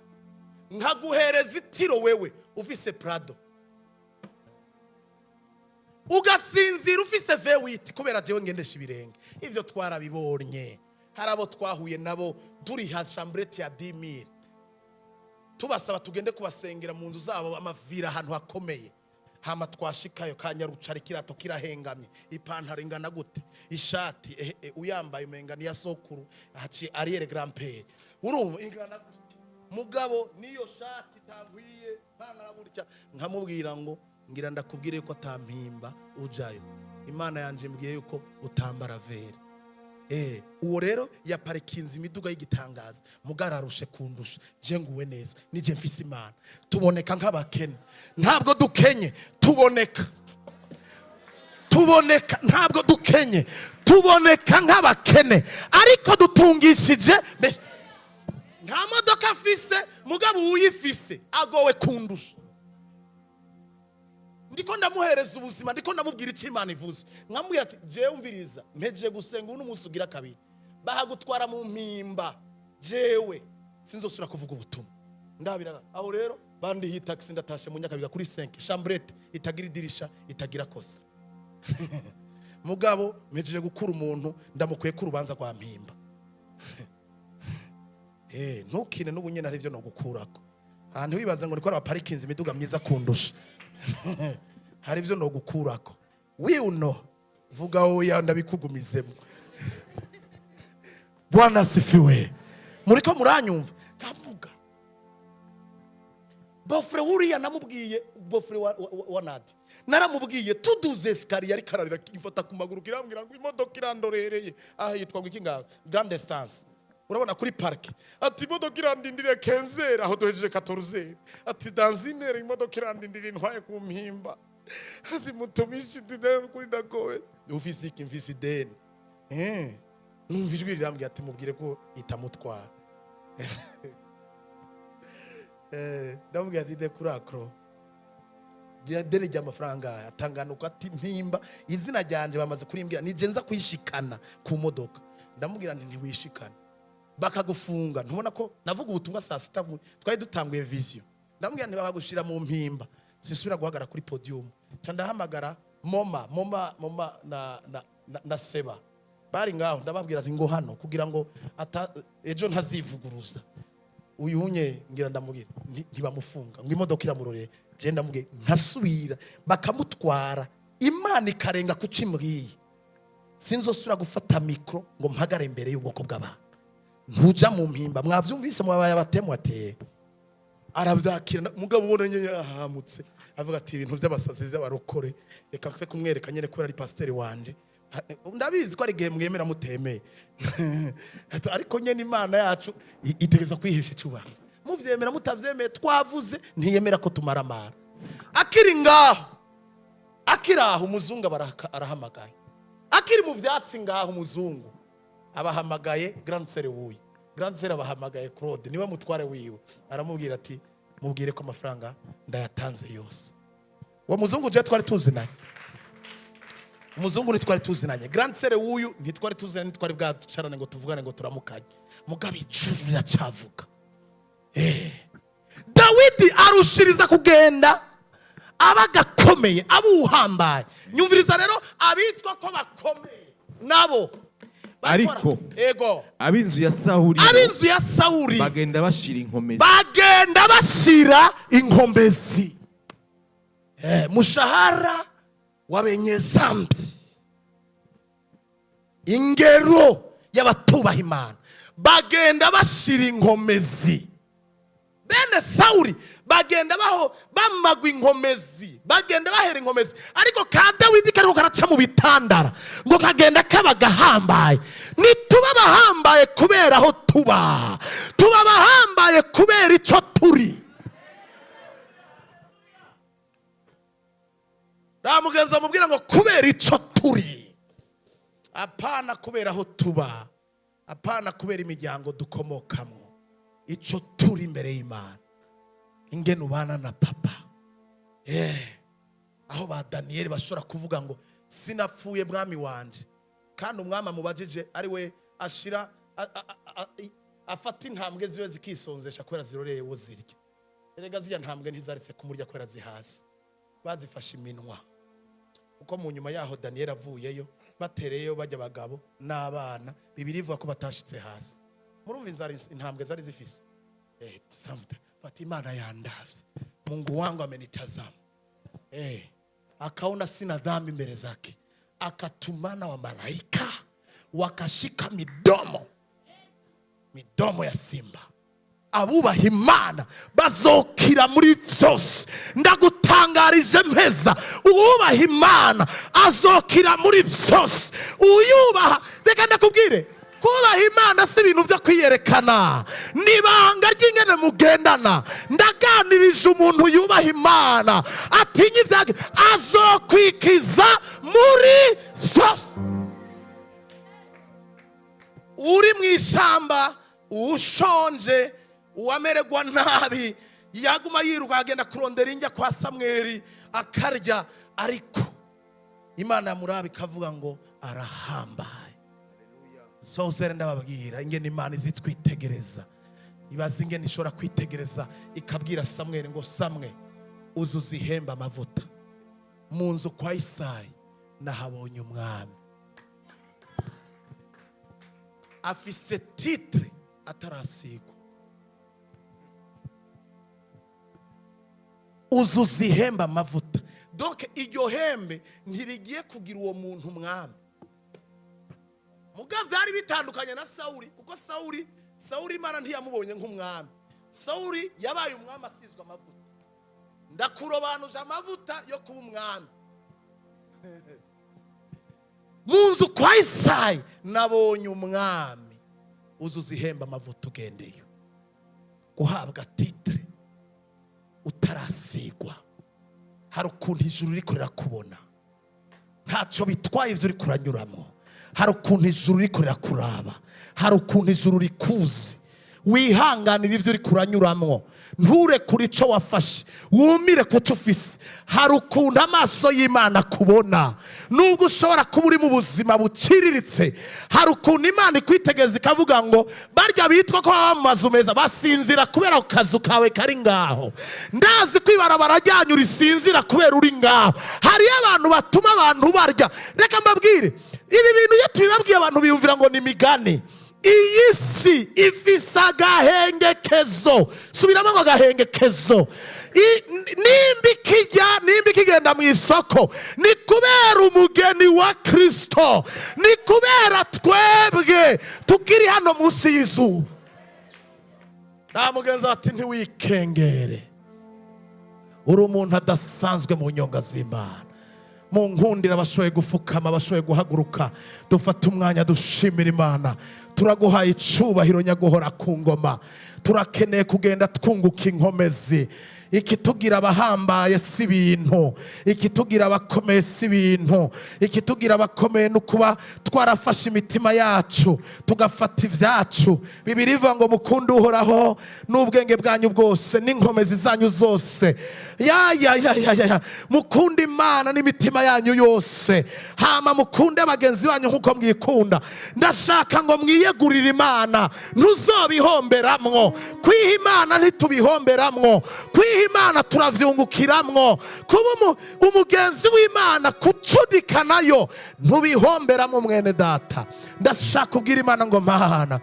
nkaguhereza itiro wewe ufise Prado, ugasinzira ufise V8 kubera jewe ngendesha ibirenge. Ivyo twarabibonye. Hari abo twahuye nabo turi ha chambrette ya 10,000 tubasaba tugende kubasengera mu nzu zabo amavira ahantu hakomeye. Hama twashikayo kanyarucari kirato kirahengamye, ipantaro ingana gute, ishati uyambaye umenga ni ya sokuru haci Ariel Grand-père, urumva ingana gute. Mugabo niyo shati tankwiye pantaro burya nkamubwira ngo ngira ndakubwire ko atampimba ujayo, Imana yanje mbwiye yuko utambara vere. Uwo rero yaparikinze imiduga y'igitangaza, mugararushe kundusha, je nguwe neza, nije mfise Imana. Tuboneka nk'abakene, ntabwo dukenye, tuboneka ntabwo dukenye, tuboneka nk'abakene, ariko dutungishije nta modoka afise, mugabo uyifise agowe kundusha. Ndiko ndamuhereza ubuzima, ndiko ndamubwira icyo Imana ivuze. Nkamubwira ati jewe umviriza, mpejeje gusenga uno munsi ugira kabiri, bahagutwara mu mpimba, jewe sinzosura kuvuga ubutumwa. Ndabira aho rero bandihiye taxi ndatashe mu Nyakabiga kuri 5 chambrette itagira idirisha itagira kosa. Mugabo mpejeje gukura umuntu ndamukuye ku rubanza rwa mpimba. Ntukine n'ubunyene hari ivyo no gukurako. Ahantu wibaza ngo niko ari parkings imiduga myiza kundusha. Hari ivyo no gukurako. Vuga oya ndabikugumizemo. Bwana sifiwe. Muriko muranyumva? Ndavuga. Bofre uriya namubwiye, bofre wa Nadi. Naramubwiye tuduze escalier ari kararira kimfata ku maguru kirambwira ngo imodoka irandorereye. Yitwa ngo iki ngaho? Grande Distance. Urabona kuri park ati imodoka irandindiriye 15 aho dohejeje 14 ati danzinere imodoka irandindiriye ntwaye ku mpimba ati mutumishi dinero kuri ndagowe ufise iki mfise ideni numva ijwi rirambwiye ati mubwire ko itamutwara. Ndamubwiye ati de kuri akro deni ry'amafaranga atanganuka ati mpimba izina ryanje bamaze kurimbwira nije nza kwishikana ku modoka. Ndamubwira nti ntiwishikana bakagufunga. Ntubona ko navuga ubutumwa saa 6 twari dutanguye vision. Ndamubwira nti bakagushira mu mpimba sisubira guhagara kuri podium. Ndahamagara moma na Seba bari ngaho, ndababwira nti ngo hano kugira ngo ejo ntazivuguruza uyunye ngira ndamubwira ntibamufunga ngo imodoka iramuroreye. Je ndamubwira nkasubira bakamutwara, Imana ikarenga kucimbwiye sinzosubira gufata mikro ngo mpagare imbere y'ubwoko bw'abantu. Ntuja mu mpimba, mwavyumvise mwabaye abatemwateye. Aravyakira mugabo ubonye yahamutse avuga ati ibintu by'abasazi by'abarokore reka mfe kumwereka nyene ko ari pasteur wanje. Ndabizi ko ari gihe mwemera mutemeye ariko nyene Imana yacu itegeza kwihesha cyubahiro. Muvyemera mutavyemeye twavuze ntiyemera ko tumaramara. Akiri aho umuzungu arahamagaye. Akiri mu vyatsi ngaho umuzungu abahamagaye Grand Sere wuye. Grand Sere abahamagaye Claude niwe mutware wiwe. Aramubwira ati mubwire ko amafaranga ndayatanze yose. Wa muzungu je twari tuzinanye. Umuzungu ni twari tuzinanye. Grand Sere wuyu ntitwari tuzinanye, twari bwacarane ngo tuvugane ngo turamukanye. Mugabe icuru yacavuga. Dawidi arushiriza kugenda abagakomeye abuhambaye. Nyumviriza rero abitwa ko bakomeye nabo ariko ab'inzu ya Sawuli bagenda bashira inkomezi. Mushahara wabenye zambi, ingero y'abatubaha Imana bagenda bashira inkomezi. bene Sawuli bagenda bamagwa inkomezi, bagenda bahera inkomezi, ariko ka Dawidi kariko karaca mu bitandara ngo kagenda kaba gahambaye. Nituba abahambaye kubera aho tuba abahambaye kubera ico turi. Ramugenza mubwira ngo kubera ico turi, apana kubera aho tuba, apana kubera imiryango dukomokamo. Ico turi imbere y'Imana, ingene ubana na papa. Aho ba Daniyeli bashobora kuvuga ngo sinapfuye mwami wanje, kandi umwami amubajije ari we ashira afata intambwe ziwe zikisonzesha kubera ziroreye wo zirya. Erega zirya ntambwe ntizaretse kumurya kubera zihasi, bazifashe iminwa. Uko mu nyuma yaho Daniyeli avuyeyo, batereyeyo bajya abagabo n'abana, Bibiliya ivuga ko batashitse hasi. Murumva intambwe zari zifise. Fata Imana yandavye, Mungu wangu amenitazama. Akaona sina dhambi mbele zake, akatumana wa malaika wakashika midomo ya simba. Abubaha Imana bazokira muri vyose. Ndagutangarije mpeza, uwubaha Imana azokira muri vyose. Uyubaha, reka ndakubwire, kubaha Imana si ibintu vyo kwiyerekana, nibanga ry'ingene mugendana. Ndaganirije umuntu yubaha Imana, atinya ivyage, azokwikiza muri vyose. Uri mw'ishamba ushonje, uwamererwa nabi, yaguma yiruka agenda kurondera injya kwa Samweli akarya, ariko Imana yamuraba ikavuga ngo arahambaye. Sozere ndababwira ingene Imana izitwitegereza. Ibaza ingene ishobora kwitegereza ikabwira Samweli ngo Samwe, uzuza ihemba amavuta, mu nzu kwa Isayi nahabonye umwami. Afise titre atarasigwa. Uzuza ihemba amavuta. Donc iryo hembe ntirigiye kugira uwo muntu umwami. Mugabo byari bitandukanye na Sawuli, kuko Sawuli Imana ntiyamubonye nk'umwami. Sawuli yabaye umwami asizwe amavuta. Ndakurobanuje amavuta yo kuba umwami. Mu nzu kwa Isayi nabonye umwami. Uzuza ihemba amavuta ugendeyo, guhabwa titre utarasigwa. Hari ukuntu ijuru riko rirakubona, ntacyo bitwaye ivyo uri kuranyuramo. Hari ukuntu ijuru riko rirakuraba, hari ukuntu ijuru rikuzi. Wihanganira ivyo uri kuranyuramo, nture kuri ico wafashe, wumire kuco ufise. Hari ukuntu amaso y'Imana kubona, nubwo ushobora kuba uri mu buzima buciriritse. Hari ukuntu Imana ikwitegeza ikavuga ngo barya bitwa ko baba mu mazu meza basinzira kubera ku kazu kawe kari ngaho. Ndazi ko ibarabara ryanyu urisinzira kubera uri ngaho. Hari abantu batuma abantu barya. Reka mbabwire, ibi bintu iyo tubibabwiye abantu biyumvira ngo ni imigani. Iyi si ifise agahengekezo. Subiramo ngo agahengekezo. Nimba ikigenda mu isoko, ni kubera umugeni wa Kristo, ni kubera twebwe tukiri hano munsi y'izuba. Nta mugenzi ati ntiwikengere, uri umuntu adasanzwe mu nyonga z'Imana. Mu nkundira abashoboye gufukama, abashoboye guhaguruka, dufata umwanya dushimira Imana. Turaguhaye icubahiro nyaguhora ku ngoma. Turakeneye kugenda twunguka inkomezi. Ikitugira abahambaye si ibintu, ikitugira abakomeye si ibintu. Ikitugira abakomeye no kuba twarafashe imitima yacu tugafata ivyacu. Bibiliya ivuga ngo mukunde Uhoraho n'ubwenge bwanyu bwose n'inkomezi zanyu zose. Mukunde Imana n'imitima yanyu yose, hama mukunde bagenzi banyu nkuko mwikunda. Ndashaka ngo mwiyegurire Imana, ntuzobihomberamwo. Kwiha Imana ntitubihomberamwo, kwiha Imana turavyungukiramwo. Kuba umugenzi w'Imana, kucudika nayo ntubihomberamwo mwene data. Ndashaka kubwira Imana ngo Mana,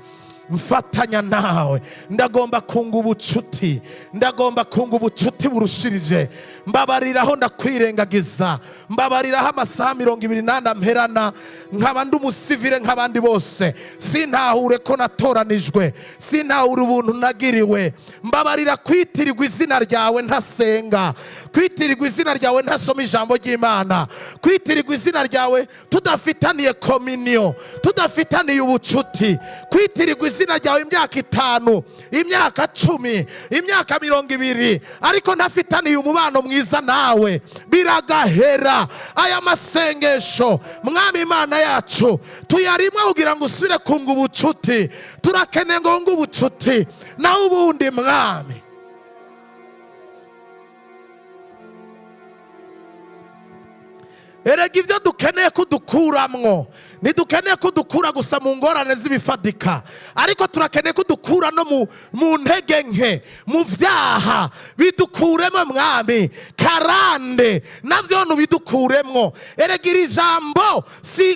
mfatanya nawe, ndagomba kunga ubucuti, ndagomba kunga ubucuti burushirije. Mbabariraho ndakwirengagiza, mbabariraho amasaha 28 mperana nkaba ndi umusivire nk'abandi bose, sintahure ko natoranijwe, sintahure ubuntu nagiriwe. Mbabarira kwitirirwa izina ryawe ntasenga, kwitirirwa izina ryawe ntasoma ijambo ry'Imana, kwitirirwa izina ryawe tudafitaniye kominyo, tudafitaniye ubucuti, kwitirirwa izina ryawe imyaka 5, imyaka 10, imyaka 20, ariko ntafitaniye umubano mwiza nawe, biragahera. Aya masengesho Mwami Imana yacu tuyarimwe kugira ngo usubire kunga ubucuti. Turakeneye ngo unga ubucuti nawe ubundi Mwami. Erega ibyo dukeneye kudukuramwo, ntidukeneye kudukura gusa mu ngorane z'ibifadika, ariko turakeneye kudukura no mu ntege nke, mu vyaha. Bidukuremo Mwami, karande navyo nubidukuremwo. Erega iri jambo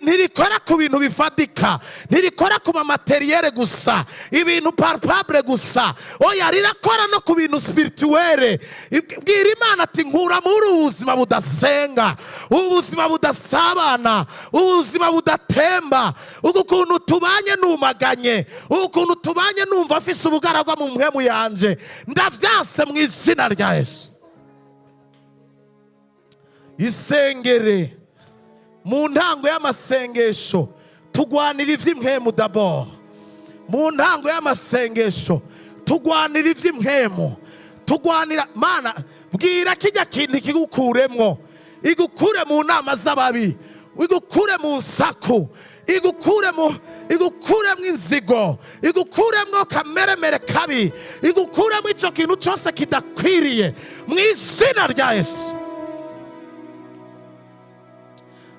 ntirikora ku bintu bifadika, ntirikora ku materiere gusa, ibintu palpable gusa, oya rirakora no ku bintu spirituelle. Bwira Imana ati nkura muri ubuzima budasenga, ubuzima budasabana, ubuzima budatemba, ukuntu tubanye numaganye, ukuntu tubanye numva afise ubugaragwa mu mpemu yanje, ndavyase mu izina rya Yesu. Isengere mu ntango y'amasengesho tugwanira ivy'impemu d'abord. Mu ntango y'amasengesho tugwanira ivy'impemu, tugwanira Mana. Bwira kijya kintu kigukuremwo, igukure mu nama z'ababi, igukure mu nsaku, igukuremo inzigo, igukuremo kameremere kabi, igukuremo ico kintu cyose kidakwiriye mu izina rya Yesu.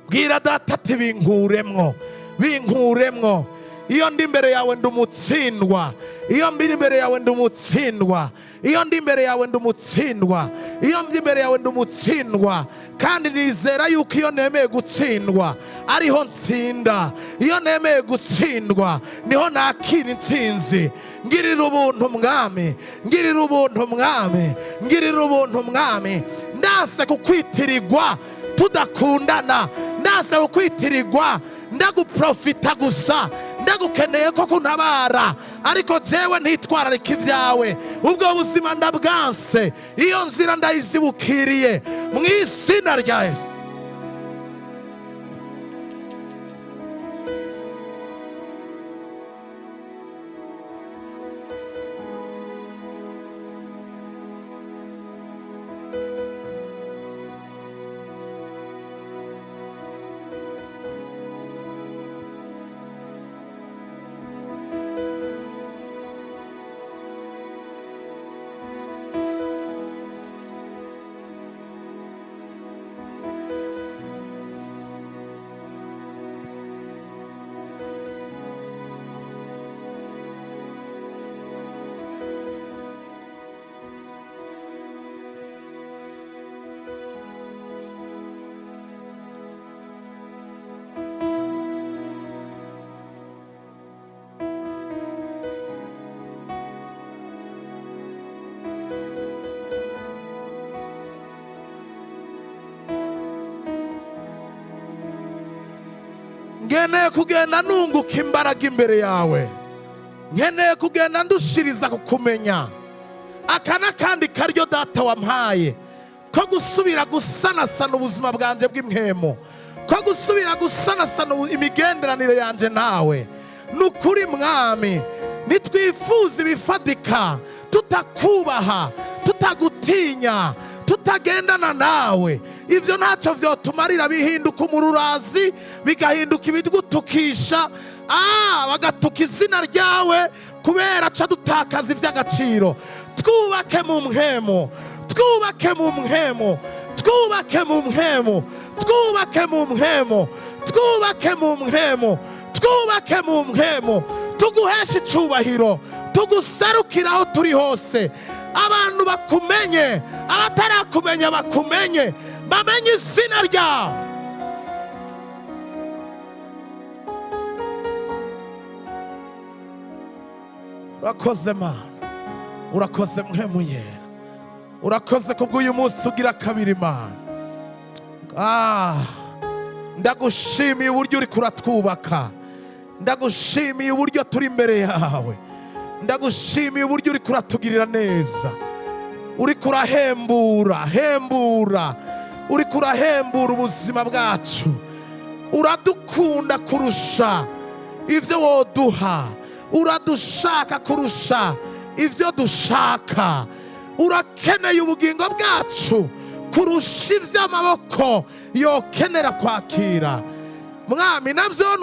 Bwira Data ati binkuremwo, binkuremwo. Iyo ndi imbere yawe ndi umutsindwa, iyo ndi imbere yawe ndi umutsindwa, iyo ndi imbere yawe ndi umutsindwa, iyo ndi imbere yawe ndi umutsindwa. Kandi nizera yuko iyo nemeye gutsindwa ariho ntsinda, iyo nemeye gutsindwa niho nakira intsinzi. Ngirira ubuntu Mwami, ngirira ubuntu Mwami, ngirira ubuntu Mwami. Ndase kukwitirirwa tudakundana, ndase kukwitirirwa ndaguprofita gusa, ndagukeneye ko kuntabara, ariko jewe ntitwararika ivyawe. Ubwo buzima ndabwanse, iyo nzira ndayizibukiriye mu izina rya Yesu. Nkeneye kugenda nunguka imbaraga imbere yawe, nkeneye kugenda ndushiriza kukumenya. Aka n'akandi karyo Data wampaye ko gusubira gusanasana ubuzima bwanje bw'impemu, ko gusubira gusanasana imigenderanire yanje nawe. Nukuri Mwami, nitwifuza ibifadika, tutakubaha, tutagutinya, tutagendana nawe, ivyo ntacyo vyotumarira. Bihinduka umururazi, bigahinduka ibigutukisha, bagatuka izina ryawe kubera ca dutakaza ivy'agaciro. Twubake mu mpemu, twubake mu mpemu, twubake mu mpemu, twubake mu mpemu, twubake mu mpemu, twubake mu mpemu. Tuguheshe icubahiro, tuguserukira aho turi hose. Abantu bakumenye, abatarakumenya bakumenye, bamenye izina ryawe. Urakoze Mana, urakoze Mpemu Yera, urakoze kubw'uyu munsi ugira kabiri Mana. ndagushimiye uburyo uri kuratwubaka, ndagushimiye uburyo turi imbere yawe, ndagushimiye uburyo uri kuratugirira neza, uri kurahembura uri kurahembura ubuzima bwacu, uradukunda kurusha ibyo woduha, uradushaka kurusha ibyo dushaka, urakeneye ubugingo bwacu kurusha ibyo amaboko yokenera kwakira. Mwami, navyo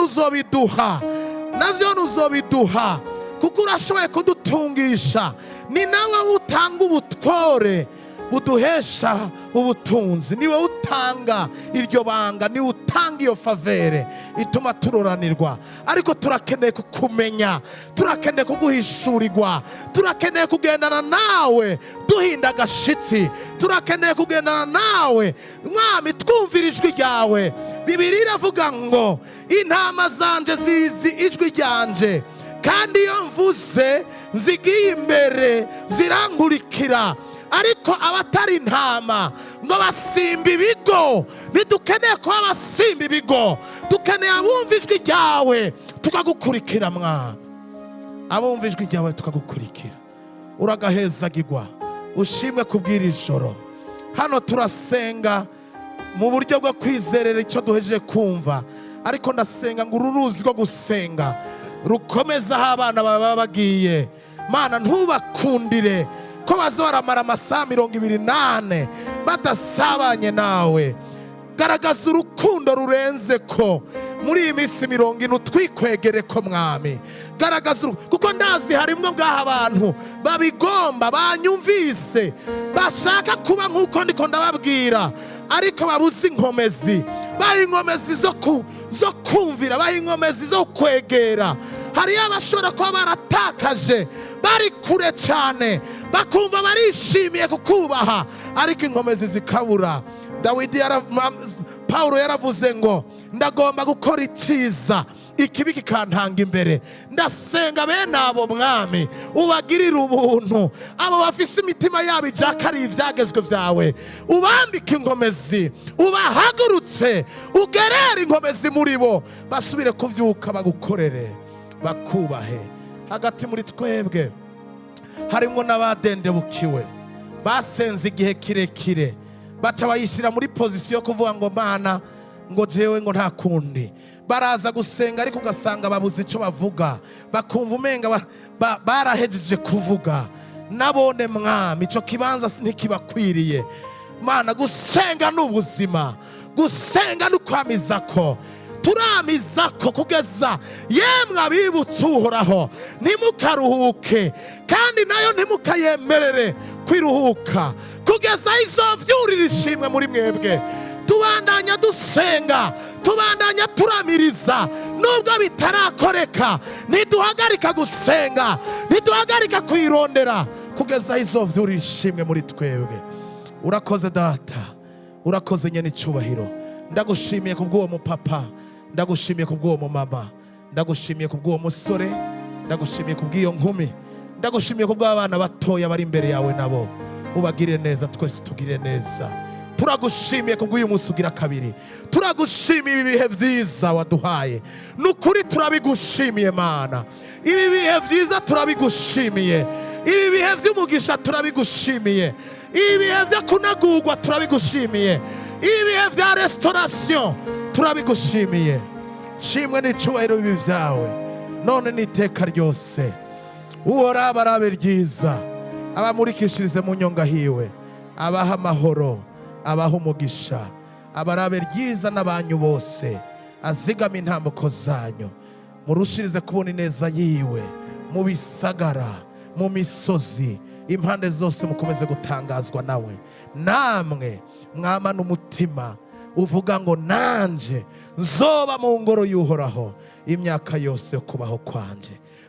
nuzobiduha kuko urashoboye kudutungisha. Ni nawe utanga ubutwore buduhesha ubutunzi, niwe utanga iryo banga, niwe utanga iyo favere ituma turoranirwa. Ariko turakeneye kukumenya, turakeneye kuguhishurirwa, turakeneye kugendana nawe duhinda agashitsi, turakeneye kugendana nawe Mwami twumvira ijwi ryawe. Bibiliya iravuga ngo intama zanje zizi ijwi ryanje, kandi iyo mvuze zigiye imbere zirankurikira. Ariko abatari intama ngo basimba ibigo, ntidukeneye kuba abasimba ibigo, dukeneye abumva ijwi ryawe tukagukurikira. Mwami, abumva ijwi ryawe tukagukurikira, uragahezagirwa. Ushimwe kubwira ijoro. Hano turasenga mu buryo bwo kwizerera icyo duhejeje kumva, ariko ndasenga ngo uru ruzi rwo gusenga rukomeza aho abana baba bagiye. Mana, ntubakundire ko baza baramara amasaha 28 badasabanye nawe. Garagaza urukundo rurenze ko muri iyi minsi 40 twikwegere ko Mwami. Garagaza kuko ndazi harimwo ngaha abantu babigomba, banyumvise, bashaka kuba nk'uko ndiko ndababwira, ariko babuze inkomezi, inkomezi zo kumvira, inkomezi zo kwegera. Hari abashobora kuba baratakaje, bari kure cyane, bakumva barishimiye kukubaha, ariko inkomezi zikabura. Paulo yaravuze ngo ndagomba gukora icyiza, ikibi kikantanga imbere. Ndasenga bene abo Mwami ubagirire ubuntu, abo bafise imitima yabo ijaka ari ivyagezwe vyawe, ubambike inkomezi, ubahagurutse, ugerere inkomezi muri bo, basubire kuvyuka bagukorere, bakubahe. Hagati muri twebwe harimo n'abadendebukiwe, basenze igihe kirekire, baca bayishyira muri pozisiyo kuvuga ngo Mana, ngo jewe ngo nta kundi. Baraza gusenga ariko ugasanga babuze icyo bavuga, bakumva umenga barahejeje kuvuga. Nabone Mwami, icyo kibanza ntikibakwiriye. Mana, gusenga n'ubuzima, gusenga n'ukwamizako, turamizako kugeza yemwe abibutse Uhoraho ntimukaruhuke, kandi nayo ntimukayemerere kwiruhuka kugeza izovyurira ishimwe muri mwebwe. Tubandanya dusenga, tubandanya turamiriza, nubwo bitarakoreka ntiduhagarika gusenga, ntiduhagarika kwirondera kugeza izovyurira ishimwe muri twebwe. Urakoze Data, urakoze nyene icyubahiro. Ndagushimiye kubw'uwo mupapa, ndagushimiye kubw'uwo mumama, ndagushimiye kubw'uwo musore, ndagushimiye kubw'iyo nkumi, ndagushimiye kubw'abana batoya bari imbere yawe, nabo ubagire neza, twese tugire neza. Turagushimiye kubw'uyu munsi ugira kabiri, turagushimiye ibi bihe vyiza waduhaye. Nukuri turabigushimiye Mana, ibi bihe vyiza turabigushimiye, ibi bihe vy'umugisha turabigushimiye, ibi bihe vyo kunagurwa turabigushimiye, ibi bihe vya restauration turabigushimiye. Shimwe n'icyubahiro bibi vyawe none n'iteka ryose. Uhora barabe ryiza, abamurikishirize mu nyonga hiwe, abaha amahoro, abaha umugisha, abarabe ryiza n'abanyu bose, azigama intambuko zanyu, murushirize kubona ineza yiwe mu bisagara, mu misozi, impande zose mukomeze gutangazwa nawe. Namwe mwamana umutima uvuga ngo nanje nzoba mu ngoro y'Uhoraho imyaka yose yo kubaho kwanje.